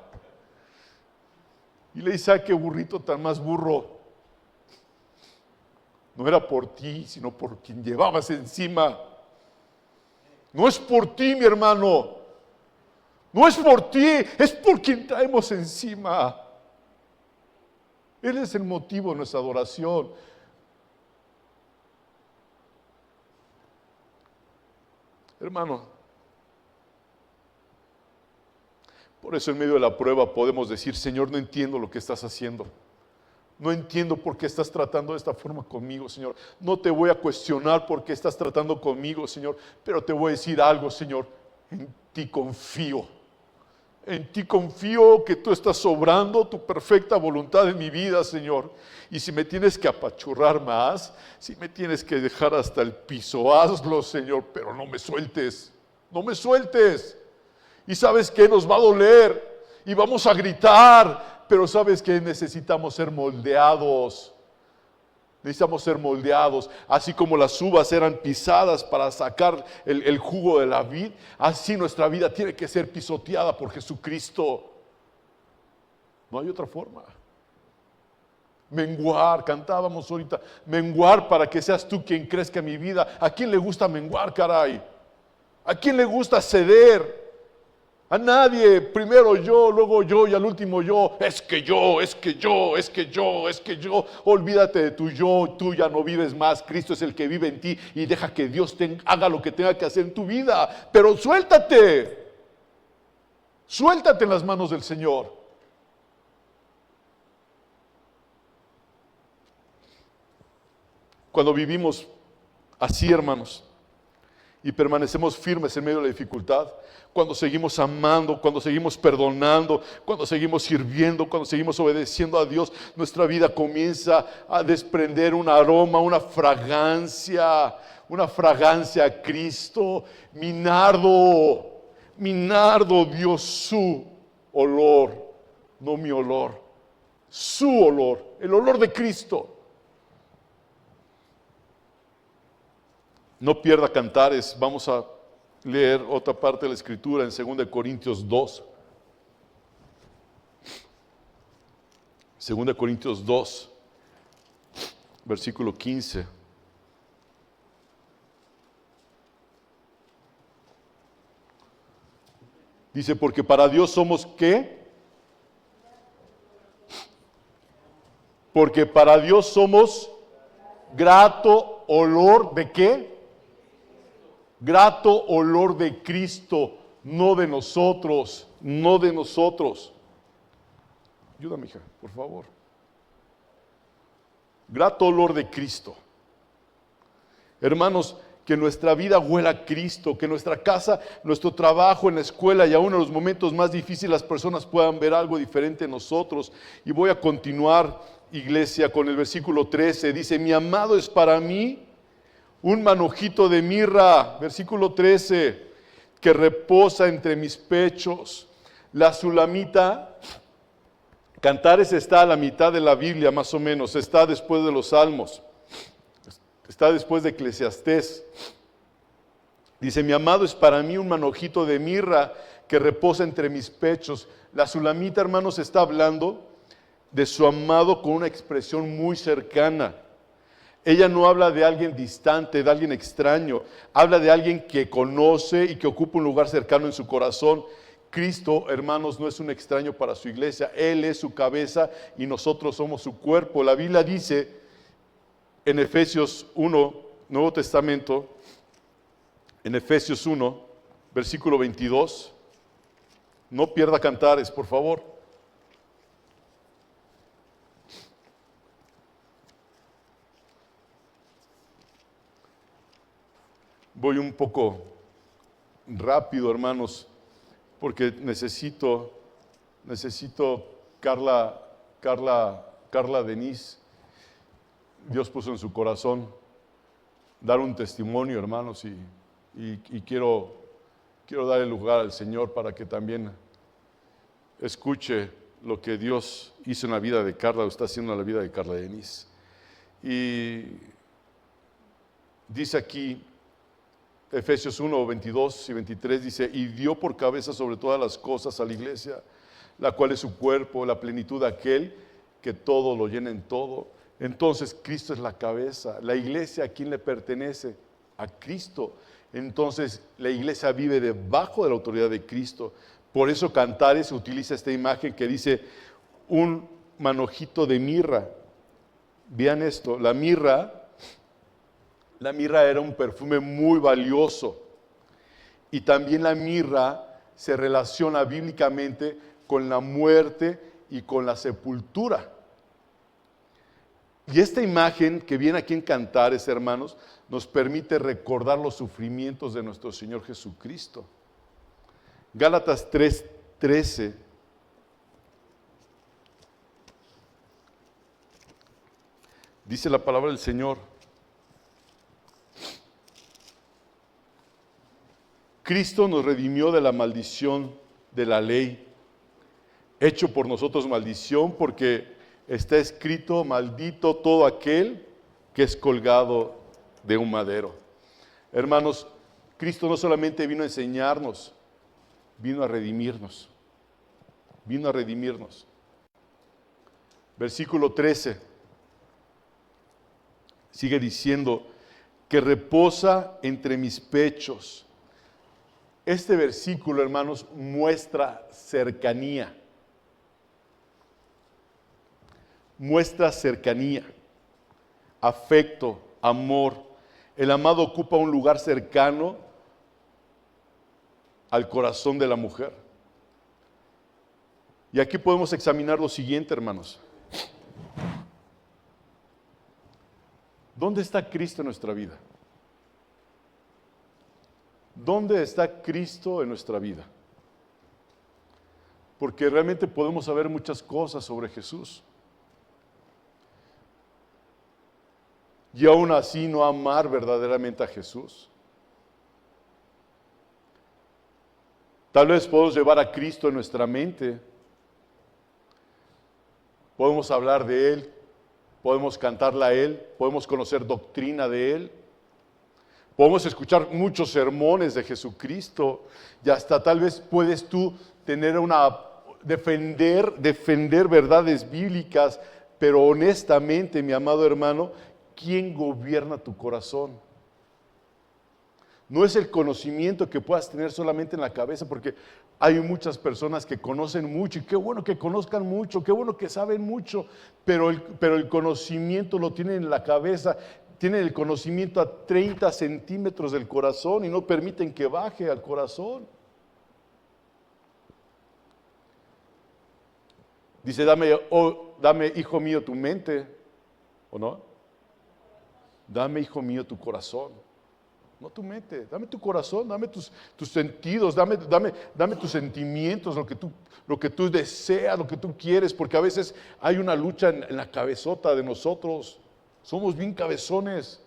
Y le dice, ¿qué burrito tan más burro? No era por ti, sino por quien llevabas encima. No es por ti, mi hermano. No es por ti, es por quien traemos encima. Él es el motivo de nuestra adoración. Hermano, por eso en medio de la prueba podemos decir, Señor, no entiendo lo que estás haciendo. No entiendo por qué estás tratando de esta forma conmigo, Señor. No te voy a cuestionar por qué estás tratando conmigo, Señor, pero te voy a decir algo, Señor. En ti confío. En ti confío que tú estás obrando tu perfecta voluntad en mi vida, Señor. Y si me tienes que apachurrar más, si me tienes que dejar hasta el piso, hazlo, Señor, pero no me sueltes. No me sueltes. Y sabes que nos va a doler y vamos a gritar, pero sabes que necesitamos ser moldeados. Necesitamos ser moldeados, así como las uvas eran pisadas para sacar el jugo de la vid, así nuestra vida tiene que ser pisoteada por Jesucristo. No hay otra forma. Menguar, cantábamos ahorita, menguar para que seas tú quien crezca en mi vida. ¿A quién le gusta menguar, caray? ¿A quién le gusta ceder? A nadie, primero yo, luego yo y al último yo. Es que yo, es que yo, es que yo, es que yo. Olvídate de tu yo, tú ya no vives más. Cristo es el que vive en ti y deja que Dios haga lo que tenga que hacer en tu vida. Pero suéltate, suéltate en las manos del Señor. Cuando vivimos así, hermanos, y permanecemos firmes en medio de la dificultad, cuando seguimos amando, cuando seguimos perdonando, cuando seguimos sirviendo, cuando seguimos obedeciendo a Dios, nuestra vida comienza a desprender un aroma, una fragancia a Cristo. Mi nardo dio su olor, no mi olor, su olor, el olor de Cristo. No pierda Cantares, vamos a leer otra parte de la Escritura en 2 Corintios 2. 2 Corintios 2, versículo 15. Dice, porque para Dios somos ¿qué? Porque para Dios somos grato olor ¿de qué? Grato olor de Cristo, no de nosotros, no de nosotros. Ayúdame, hija, por favor. Grato olor de Cristo. Hermanos, que nuestra vida huela a Cristo, que nuestra casa, nuestro trabajo en la escuela y aún en los momentos más difíciles las personas puedan ver algo diferente en nosotros. Y voy a continuar, iglesia, con el versículo 13. Dice, mi amado es para mí un manojito de mirra, versículo 13, que reposa entre mis pechos. La sulamita, Cantares está a la mitad de la Biblia más o menos, está después de los Salmos, está después de Eclesiastés. Dice, mi amado es para mí un manojito de mirra que reposa entre mis pechos. La Sulamita, hermanos, está hablando de su amado con una expresión muy cercana. Ella no habla de alguien distante, de alguien extraño. Habla de alguien que conoce y que ocupa un lugar cercano en su corazón. Cristo, hermanos, no es un extraño para su iglesia. Él es su cabeza y nosotros somos su cuerpo. La Biblia dice en Efesios 1, Nuevo Testamento, en Efesios 1, versículo 22. No pierda Cantares, por favor. Voy un poco rápido, hermanos, porque necesito Carla Denise. Dios puso en su corazón dar un testimonio, hermanos, y quiero dar el lugar al Señor para que también escuche lo que Dios hizo en la vida de Carla, o está haciendo en la vida de Carla Denise. Y dice aquí, Efesios 1, 22 y 23, dice, y dio por cabeza sobre todas las cosas a la iglesia, la cual es su cuerpo, la plenitud de aquel que todo lo llena en todo. Entonces Cristo es la cabeza. La iglesia, ¿a quién le pertenece? A Cristo. Entonces la iglesia vive debajo de la autoridad de Cristo. Por eso Cantares utiliza esta imagen que dice un manojito de mirra. Vean esto, la mirra era un perfume muy valioso, y también la mirra se relaciona bíblicamente con la muerte y con la sepultura. Y esta imagen que viene aquí en Cantares, hermanos, nos permite recordar los sufrimientos de nuestro Señor Jesucristo. Gálatas 3:13 dice la palabra del Señor: Cristo nos redimió de la maldición de la ley, hecho por nosotros maldición, porque está escrito, maldito todo aquel que es colgado de un madero. Hermanos, Cristo no solamente vino a enseñarnos, vino a redimirnos. Vino a redimirnos. Versículo 13 sigue diciendo que reposa entre mis pechos. Este versículo, hermanos, muestra cercanía. Muestra cercanía, afecto, amor. El amado ocupa un lugar cercano al corazón de la mujer. Y aquí podemos examinar lo siguiente, hermanos. ¿Dónde está Cristo en nuestra vida? ¿Dónde está Cristo en nuestra vida? Porque realmente podemos saber muchas cosas sobre Jesús, y aún así no amar verdaderamente a Jesús. Tal vez podemos llevar a Cristo en nuestra mente, podemos hablar de Él, podemos cantarle a Él, podemos conocer doctrina de Él, podemos escuchar muchos sermones de Jesucristo, y hasta tal vez puedes tú tener defender verdades bíblicas, pero honestamente, mi amado hermano, ¿quién gobierna tu corazón? No es el conocimiento que puedas tener solamente en la cabeza, porque hay muchas personas que conocen mucho, y qué bueno que conozcan mucho, qué bueno que saben mucho, pero el conocimiento lo tienen en la cabeza, tienen el conocimiento a 30 centímetros del corazón y no permiten que baje al corazón. Dice, dame, hijo mío, tu mente, ¿o no? Dame, hijo mío, tu corazón. No tu mente, dame tu corazón, dame tus sentidos, dame tus sentimientos, lo que tú deseas, lo que tú quieres, porque a veces hay una lucha en la cabezota de nosotros. Somos bien cabezones,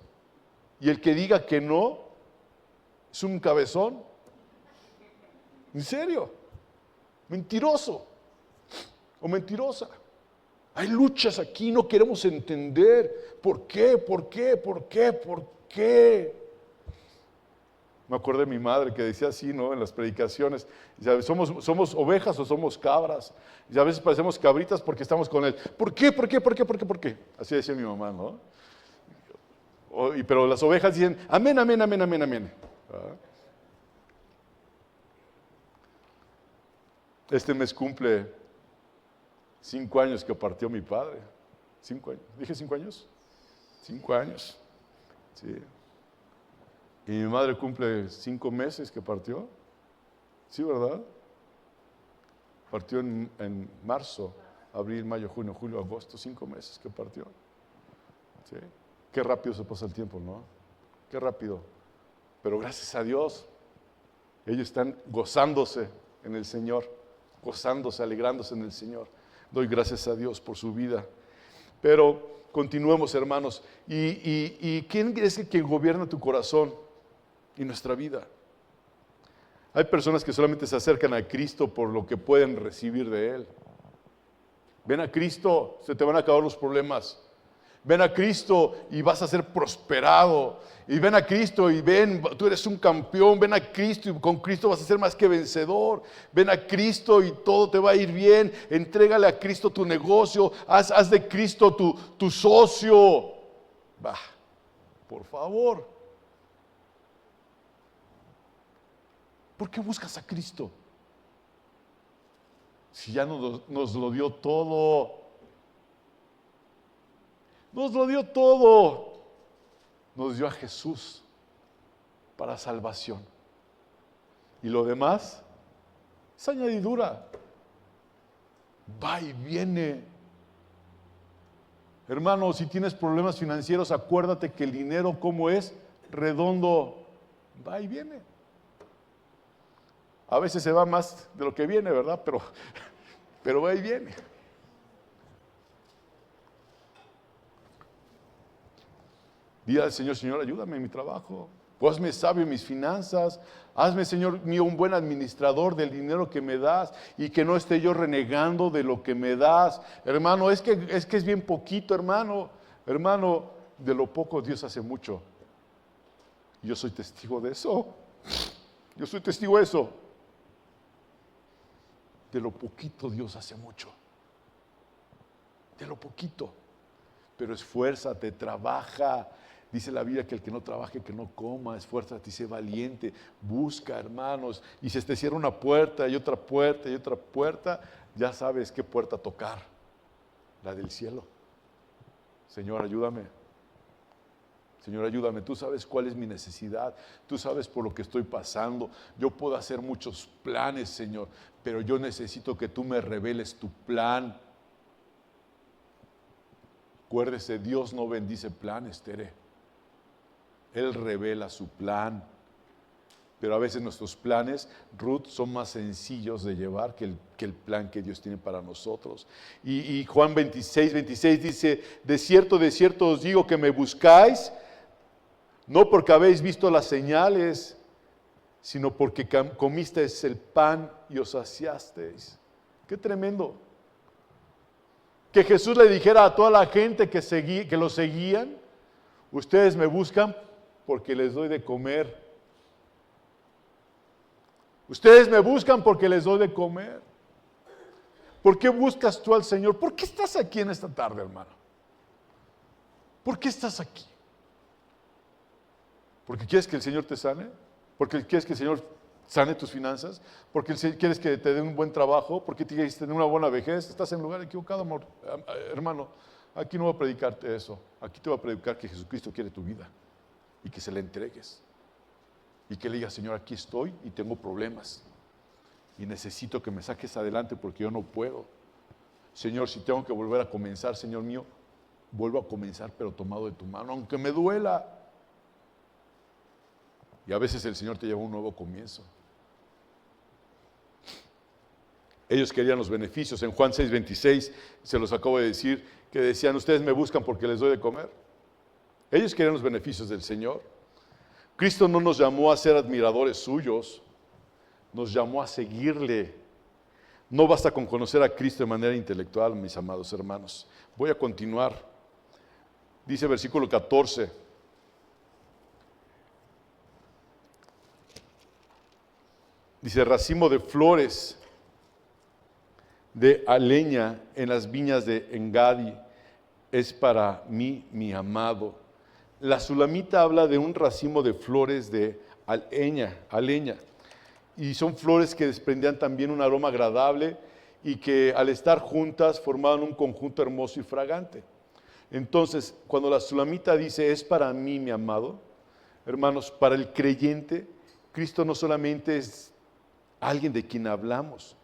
y el que diga que no es un cabezón. ¿En serio? Mentiroso o mentirosa. Hay luchas aquí, no queremos entender. ¿Por qué? ¿Por qué? ¿Por qué? ¿Por qué? Me acordé de mi madre que decía así, ¿no? En las predicaciones, ¿sabes? ¿Somos ovejas o somos cabras? Y a veces parecemos cabritas porque estamos con él. ¿Por qué? ¿Por qué? ¿Por qué? ¿Por qué? ¿Por qué? Así decía mi mamá, ¿no? Pero las ovejas dicen, amén, amén, amén, amén, amén. ¿Ah? Este mes cumple 5 años que partió mi padre. 5 años. ¿Dije 5 años? 5 años. Sí. Y mi madre cumple 5 meses que partió. Sí, ¿verdad? Partió en marzo, abril, mayo, junio, julio, agosto, 5 meses que partió. ¿Sí? Qué rápido se pasa el tiempo, ¿no? Qué rápido. Pero gracias a Dios, ellos están gozándose en el Señor, gozándose, alegrándose en el Señor. Doy gracias a Dios por su vida. Pero continuemos, hermanos. ¿Y quién es el que gobierna tu corazón y nuestra vida? Hay personas que solamente se acercan a Cristo por lo que pueden recibir de Él. Ven a Cristo, se te van a acabar los problemas. Ven a Cristo y vas a ser prosperado. Y ven a Cristo y ven, tú eres un campeón. Ven a Cristo y con Cristo vas a ser más que vencedor. Ven a Cristo y todo te va a ir bien. Entrégale a Cristo tu negocio. Haz de Cristo tu socio. Bah, por favor. ¿Por qué buscas a Cristo? Si ya nos lo dio todo. Nos lo dio todo. Nos dio a Jesús para salvación. Y lo demás es añadidura. Va y viene. Hermano, si tienes problemas financieros, acuérdate que el dinero, ¿cómo es? Redondo. Va y viene. A veces se va más de lo que viene, ¿verdad? Pero va y viene. Dile al Señor, Señor, ayúdame en mi trabajo. Hazme sabio en mis finanzas. Hazme, Señor mío, un buen administrador del dinero que me das y que no esté yo renegando de lo que me das. Hermano, es que es bien poquito, hermano. Hermano, de lo poco Dios hace mucho. Yo soy testigo de eso. Yo soy testigo de eso. De lo poquito Dios hace mucho. De lo poquito. Pero esfuérzate, trabaja. Dice la Biblia que el que no trabaje, que no coma. Esfuérzate y sé valiente. Busca, hermanos. Y si te cierra una puerta y otra puerta y otra puerta, ya sabes qué puerta tocar. La del cielo. Señor, ayúdame. Señor, ayúdame. Tú sabes cuál es mi necesidad. Tú sabes por lo que estoy pasando. Yo puedo hacer muchos planes, Señor, pero yo necesito que tú me reveles tu plan. Acuérdese, Dios no bendice planes, Tere. Él revela su plan. Pero a veces nuestros planes, Ruth, son más sencillos de llevar que el plan que Dios tiene para nosotros. Y Juan 26 dice, de cierto os digo que me buscáis, no porque habéis visto las señales, sino porque comisteis el pan y os saciasteis. ¡Qué tremendo! Que Jesús le dijera a toda la gente que lo seguían, ustedes me buscan porque les doy de comer. Ustedes me buscan porque les doy de comer. ¿Por qué buscas tú al Señor? ¿Por qué estás aquí en esta tarde, hermano? ¿Por qué estás aquí? ¿Porque quieres que el Señor te sane? ¿Porque quieres que el Señor sane tus finanzas? ¿Porque quieres que te dé un buen trabajo? ¿Porque quieres tener una buena vejez? Estás en el lugar equivocado, amor. Hermano. Aquí no voy a predicarte eso. Aquí te voy a predicar que Jesucristo quiere tu vida y que se la entregues. Y que le digas, Señor, aquí estoy y tengo problemas. Y necesito que me saques adelante porque yo no puedo. Señor, si tengo que volver a comenzar, Señor mío, vuelvo a comenzar, pero tomado de tu mano, aunque me duela. Y a veces el Señor te lleva a un nuevo comienzo. Ellos querían los beneficios. En Juan 6:26, se los acabo de decir, que decían, ustedes me buscan porque les doy de comer. Ellos querían los beneficios del Señor. Cristo no nos llamó a ser admiradores suyos, nos llamó a seguirle. No basta con conocer a Cristo de manera intelectual, mis amados hermanos. Voy a continuar. Dice versículo 14. Dice, racimo de flores de aleña en las viñas de Engadi es para mí mi amado. La sulamita habla de un racimo de flores de aleña, y son flores que desprendían también un aroma agradable y que al estar juntas formaban un conjunto hermoso y fragante. Entonces, cuando la sulamita dice, es para mí mi amado, hermanos, para el creyente, Cristo no solamente es alguien de quien hablamos.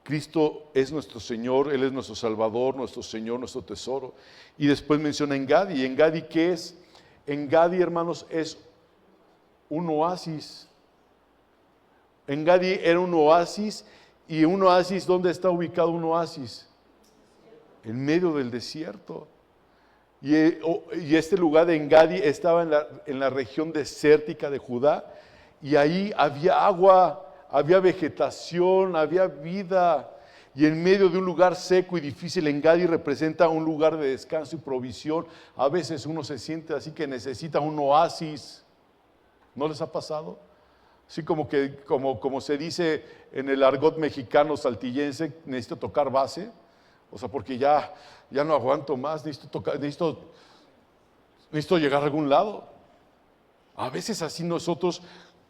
Cristo es nuestro Señor, Él es nuestro Salvador, nuestro Señor, nuestro tesoro. Y después menciona Engadi. ¿Engadi qué es? Engadi, hermanos, es un oasis. Engadi era un oasis, y un oasis, ¿dónde está ubicado un oasis? En medio del desierto. Y este lugar de Engadi estaba en la región desértica de Judá, y ahí había agua, había vegetación, había vida. Y en medio de un lugar seco y difícil, Engadi representa un lugar de descanso y provisión. A veces uno se siente así que necesita un oasis. ¿No les ha pasado? Así como se dice en el argot mexicano saltillense, necesito tocar base. O sea, porque ya no aguanto más, necesito llegar a algún lado. A veces así nosotros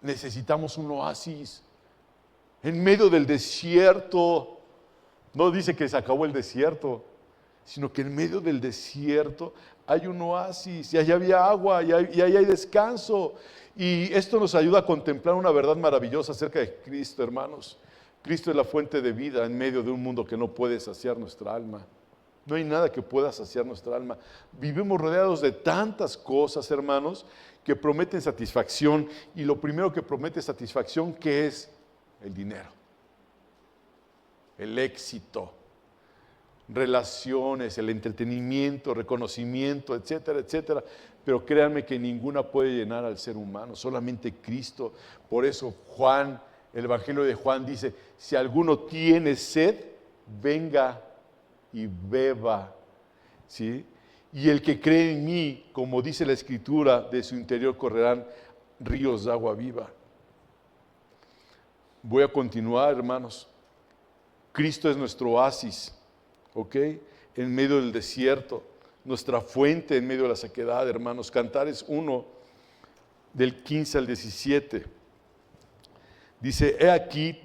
necesitamos un oasis. En medio del desierto, no dice que se acabó el desierto, sino que en medio del desierto hay un oasis, y allá había agua, y ahí hay descanso. Y esto nos ayuda a contemplar una verdad maravillosa acerca de Cristo, hermanos. Cristo es la fuente de vida en medio de un mundo que no puede saciar nuestra alma. No hay nada que pueda saciar nuestra alma. Vivimos rodeados de tantas cosas, hermanos, que prometen satisfacción. Y lo primero que promete satisfacción, ¿qué es? El dinero, el éxito, relaciones, el entretenimiento, reconocimiento, etcétera, etcétera. Pero créanme que ninguna puede llenar al ser humano, solamente Cristo. Por eso el Evangelio de Juan dice, si alguno tiene sed, venga y beba, ¿sí? Y el que cree en mí, como dice la Escritura, de su interior correrán ríos de agua viva. Voy a continuar, hermanos. Cristo es nuestro oasis, ¿ok? En medio del desierto, nuestra fuente en medio de la sequedad, hermanos. Cantares 1, del 15 al 17. Dice, he aquí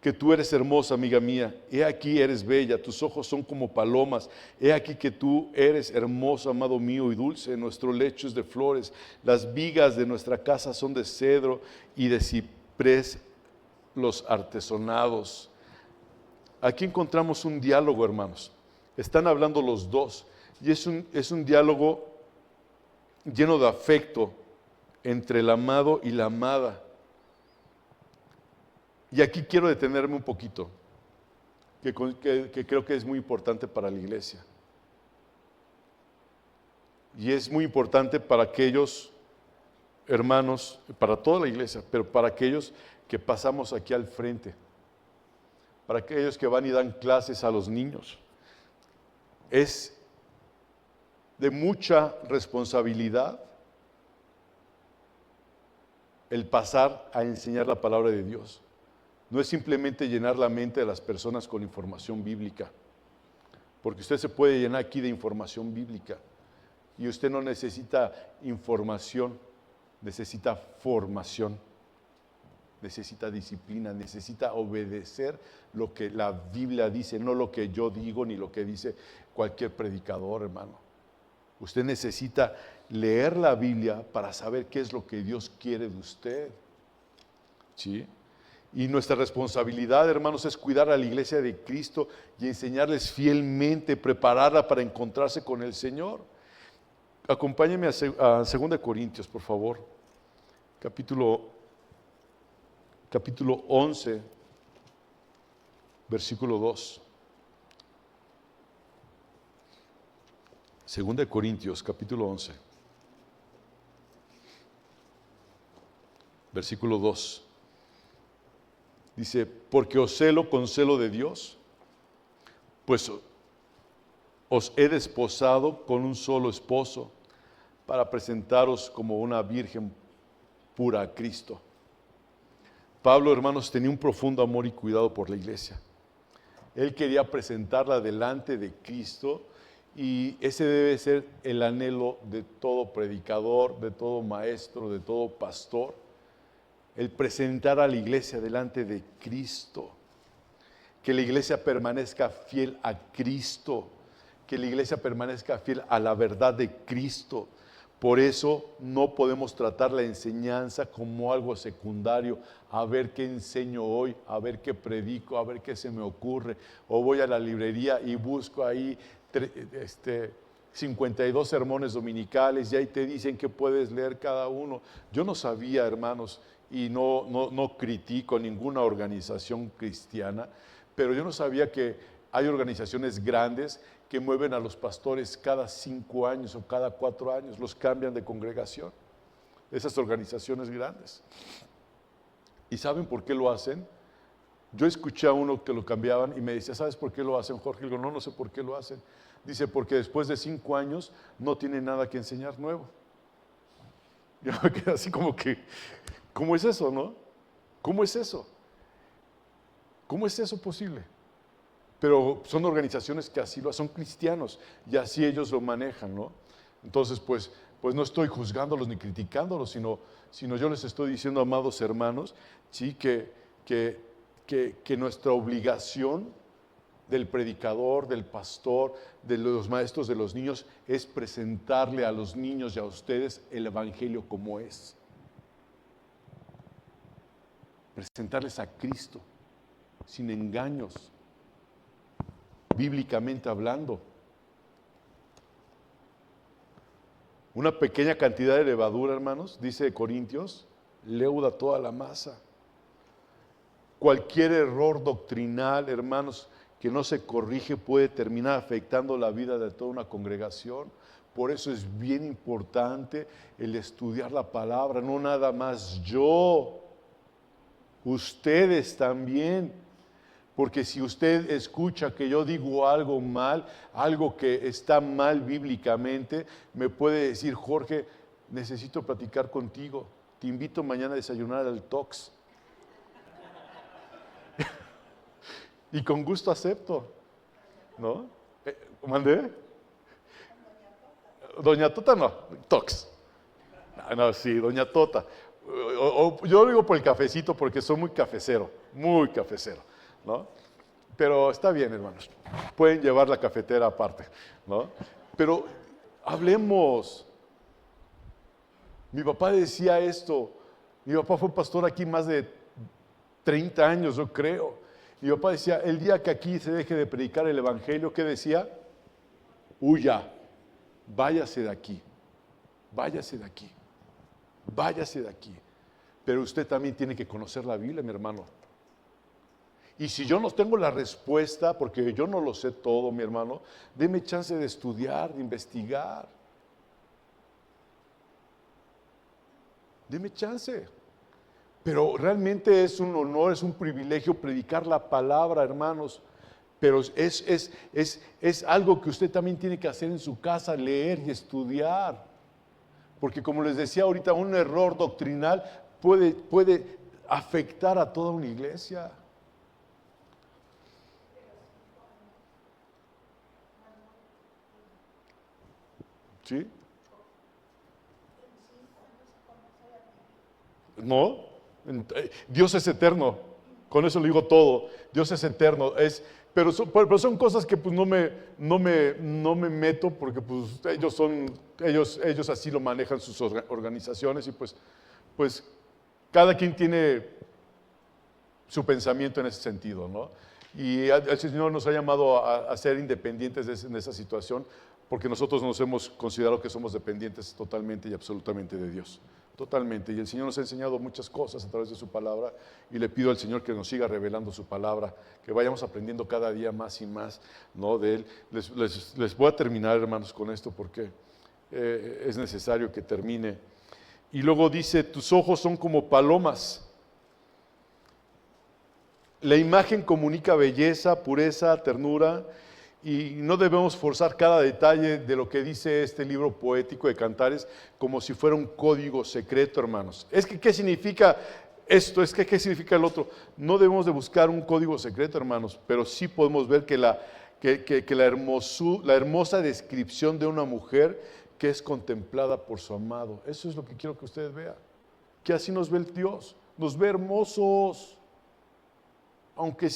que tú eres hermosa, amiga mía. He aquí eres bella, tus ojos son como palomas. He aquí que tú eres hermoso, amado mío, y dulce. Nuestro lecho es de flores. Las vigas de nuestra casa son de cedro y de ciprés los artesonados. Aquí encontramos un diálogo, hermanos. Están hablando los dos. Y es un diálogo lleno de afecto entre el amado y la amada. Y aquí quiero detenerme un poquito, que creo que es muy importante para la iglesia. Y es muy importante para aquellos hermanos, para toda la iglesia, pero para aquellos que pasamos aquí al frente, para aquellos que van y dan clases a los niños. Es de mucha responsabilidad el pasar a enseñar la palabra de Dios. No es simplemente llenar la mente de las personas con información bíblica, porque usted se puede llenar aquí de información bíblica y usted no necesita información, necesita formación, necesita disciplina, necesita obedecer lo que la Biblia dice, no lo que yo digo ni lo que dice cualquier predicador, hermano. Usted necesita leer la Biblia para saber qué es lo que Dios quiere de usted, ¿sí? Y nuestra responsabilidad, hermanos, es cuidar a la iglesia de Cristo y enseñarles fielmente, prepararla para encontrarse con el Señor. Acompáñenme a 2 Corintios, por favor, capítulo 11, versículo 2. 2 Corintios, capítulo 11, versículo 2. Dice, porque os celo con celo de Dios, pues os he desposado con un solo esposo para presentaros como una virgen pura a Cristo. Pablo, hermanos, tenía un profundo amor y cuidado por la iglesia. Él quería presentarla delante de Cristo y ese debe ser el anhelo de todo predicador, de todo maestro, de todo pastor. El presentar a la iglesia delante de Cristo. Que la iglesia permanezca fiel a Cristo. Que la iglesia permanezca fiel a la verdad de Cristo. Por eso no podemos tratar la enseñanza como algo secundario, a ver qué enseño hoy, a ver qué predico, a ver qué se me ocurre, o voy a la librería y busco ahí 52 sermones dominicales y ahí te dicen que puedes leer cada uno. Yo no sabía, hermanos, y no critico ninguna organización cristiana, pero yo no sabía que hay organizaciones grandes que mueven a los pastores cada 5 años o cada 4 años, los cambian de congregación, esas organizaciones grandes. ¿Y saben por qué lo hacen? Yo escuché a uno que lo cambiaban y me decía, ¿sabes por qué lo hacen, Jorge? Y digo, no sé por qué lo hacen. Dice, porque después de 5 años no tienen nada que enseñar nuevo. Yo me quedé así como que, ¿cómo es eso, no? ¿Cómo es eso? ¿Cómo es eso posible? Pero son organizaciones que así lo son cristianos y así ellos lo manejan, ¿no? Entonces, pues no estoy juzgándolos ni criticándolos, sino yo les estoy diciendo, amados hermanos, sí, que nuestra obligación del predicador, del pastor, de los maestros de los niños, es presentarle a los niños y a ustedes el evangelio como es. Presentarles a Cristo, sin engaños. Bíblicamente hablando. Una pequeña cantidad de levadura, hermanos, dice Corintios, leuda toda la masa. Cualquier error doctrinal, hermanos, que no se corrige puede terminar afectando la vida de toda una congregación. Por eso es bien importante el estudiar la palabra, no nada más yo, ustedes también. Porque si usted escucha que yo digo algo mal, algo que está mal bíblicamente, me puede decir, Jorge, necesito platicar contigo. Te invito mañana a desayunar al Tox. Y con gusto acepto, ¿no? ¿Mandé? Doña Tota no, Tox. No, sí, Doña Tota. Yo lo digo por el cafecito porque soy muy cafecero, ¿no? Pero está bien, hermanos. Pueden llevar la cafetera aparte, ¿no? Pero hablemos. Mi papá decía esto. Mi papá fue pastor aquí más de 30 años, yo creo. Mi papá decía, el día que aquí se deje de predicar el evangelio, ¿qué decía? Huya, váyase de aquí, váyase de aquí, váyase de aquí. Pero usted también tiene que conocer la Biblia, mi hermano. Y si yo no tengo la respuesta, porque yo no lo sé todo, mi hermano, deme chance de estudiar, de investigar. Deme chance. Pero realmente es un honor, es un privilegio predicar la palabra, hermanos. Pero es algo que usted también tiene que hacer en su casa, leer y estudiar. Porque como les decía ahorita, un error doctrinal puede afectar a toda una iglesia. ¿Sí? No, Dios es eterno, con eso le digo todo. Dios es eterno, pero son cosas que pues no me meto porque pues ellos así lo manejan sus organizaciones y pues cada quien tiene su pensamiento en ese sentido, ¿no? Y el Señor nos ha llamado a ser independientes en esa situación, porque nosotros nos hemos considerado que somos dependientes totalmente y absolutamente de Dios. Totalmente. Y el Señor nos ha enseñado muchas cosas a través de su palabra y le pido al Señor que nos siga revelando su palabra, que vayamos aprendiendo cada día más y más, ¿no?, de Él. Les voy a terminar, hermanos, con esto porque es necesario que termine. Y luego dice, tus ojos son como palomas. La imagen comunica belleza, pureza, ternura, y no debemos forzar cada detalle de lo que dice este libro poético de Cantares como si fuera un código secreto, hermanos. ¿Qué significa esto, es que ¿qué significa el otro? No debemos de buscar un código secreto, hermanos, pero sí podemos ver que la hermosa descripción de una mujer que es contemplada por su amado. Eso es lo que quiero que ustedes vean. Que así nos ve el Dios, nos ve hermosos. Aunque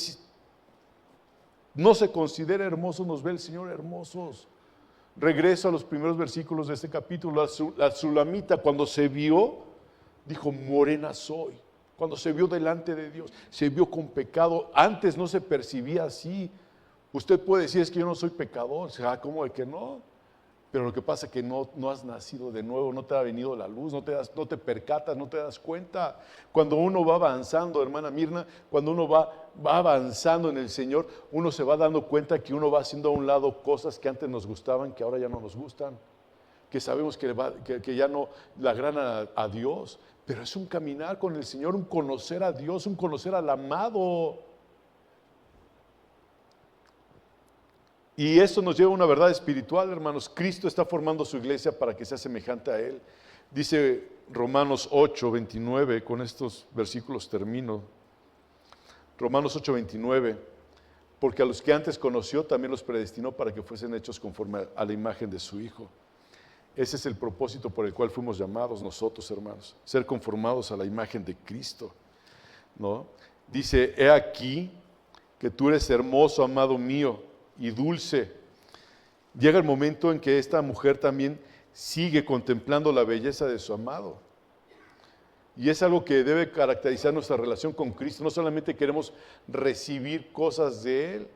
no se considere hermoso, nos ve el Señor hermosos. Regreso a los primeros versículos de este capítulo. La Sulamita, cuando se vio, dijo, morena soy. Cuando se vio delante de Dios, se vio con pecado. Antes no se percibía así. Usted puede decir, es que yo no soy pecador. ¿Cómo de que no? Pero lo que pasa es que no has nacido de nuevo, no te ha venido la luz, no te percatas, no te das cuenta. Cuando uno va avanzando, hermana Mirna, cuando uno va avanzando en el Señor, uno se va dando cuenta que uno va haciendo a un lado cosas que antes nos gustaban, que ahora ya no nos gustan, que sabemos que ya no le agradan a Dios, pero es un caminar con el Señor, un conocer a Dios, un conocer al amado. Y esto nos lleva a una verdad espiritual, hermanos. Cristo está formando su iglesia para que sea semejante a Él. Dice Romanos 8, 29, con estos versículos termino. Romanos 8, 29, porque a los que antes conoció también los predestinó para que fuesen hechos conforme a la imagen de su Hijo. Ese es el propósito por el cual fuimos llamados nosotros, hermanos, ser conformados a la imagen de Cristo, ¿no? Dice, he aquí que tú eres hermoso, amado mío, y dulce. Llega el momento en que esta mujer también sigue contemplando la belleza de su amado. Y es algo que debe caracterizar nuestra relación con Cristo. No solamente queremos recibir cosas de Él,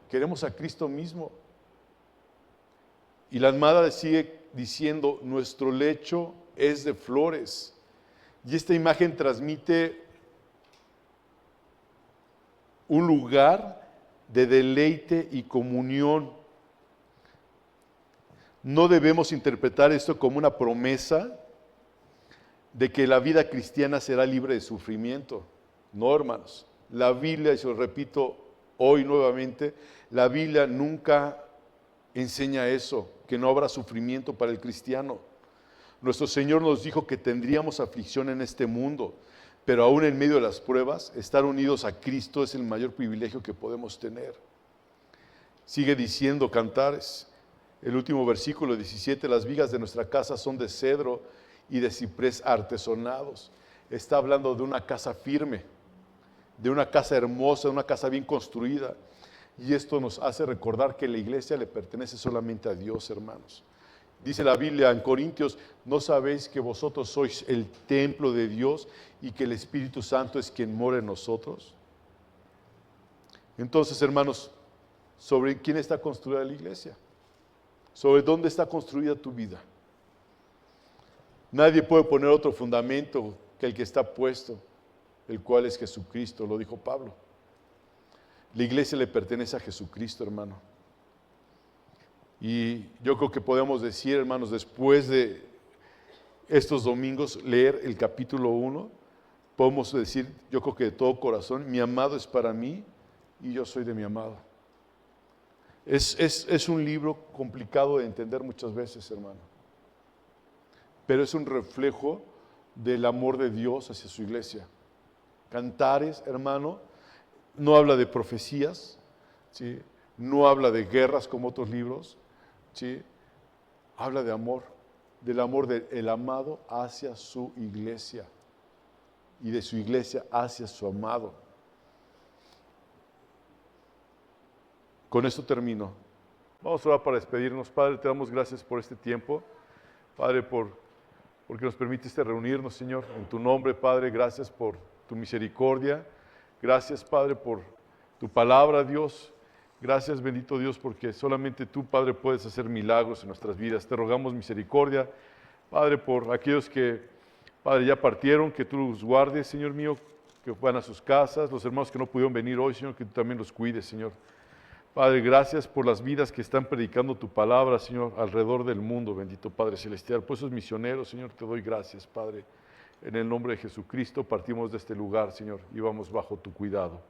queremos a Cristo mismo. Y la amada sigue diciendo, nuestro lecho es de flores. Y esta imagen transmite un lugar de deleite y comunión. No debemos interpretar esto como una promesa de que la vida cristiana será libre de sufrimiento. No, hermanos. La Biblia, y se lo repito hoy nuevamente, la Biblia nunca enseña eso, que no habrá sufrimiento para el cristiano. Nuestro Señor nos dijo que tendríamos aflicción en este mundo, pero aún en medio de las pruebas, estar unidos a Cristo es el mayor privilegio que podemos tener. Sigue diciendo Cantares, el último versículo 17, las vigas de nuestra casa son de cedro y de ciprés artesonados. Está hablando de una casa firme, de una casa hermosa, de una casa bien construida. Y esto nos hace recordar que la iglesia le pertenece solamente a Dios, hermanos. Dice la Biblia en Corintios, ¿no sabéis que vosotros sois el templo de Dios y que el Espíritu Santo es quien mora en nosotros? Entonces, hermanos, ¿sobre quién está construida la iglesia? ¿Sobre dónde está construida tu vida? Nadie puede poner otro fundamento que el que está puesto, el cual es Jesucristo, lo dijo Pablo. La iglesia le pertenece a Jesucristo, hermano. Y yo creo que podemos decir, hermanos, después de estos domingos, leer el capítulo 1, podemos decir, yo creo que de todo corazón, mi amado es para mí y yo soy de mi amado. Es un libro complicado de entender muchas veces, hermano, pero es un reflejo del amor de Dios hacia su iglesia. Cantares, hermano, no habla de profecías, ¿sí? No habla de guerras como otros libros, ¿sí? Habla de amor, del amor del amado hacia su iglesia y de su iglesia hacia su amado. Con esto termino. Vamos a orar para despedirnos. Padre, te damos gracias por este tiempo. Padre, porque nos permitiste reunirnos, Señor, en tu nombre, Padre. Gracias por tu misericordia. Gracias, Padre, por tu palabra, Dios. Gracias, bendito Dios, porque solamente tú, Padre, puedes hacer milagros en nuestras vidas. Te rogamos misericordia, Padre, por aquellos que, Padre, ya partieron, que tú los guardes, Señor mío, que van a sus casas. Los hermanos que no pudieron venir hoy, Señor, que tú también los cuides, Señor. Padre, gracias por las vidas que están predicando tu palabra, Señor, alrededor del mundo, bendito Padre Celestial. Por esos misioneros, Señor, te doy gracias, Padre. En el nombre de Jesucristo partimos de este lugar, Señor, y vamos bajo tu cuidado.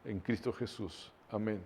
En Cristo Jesús. Amén.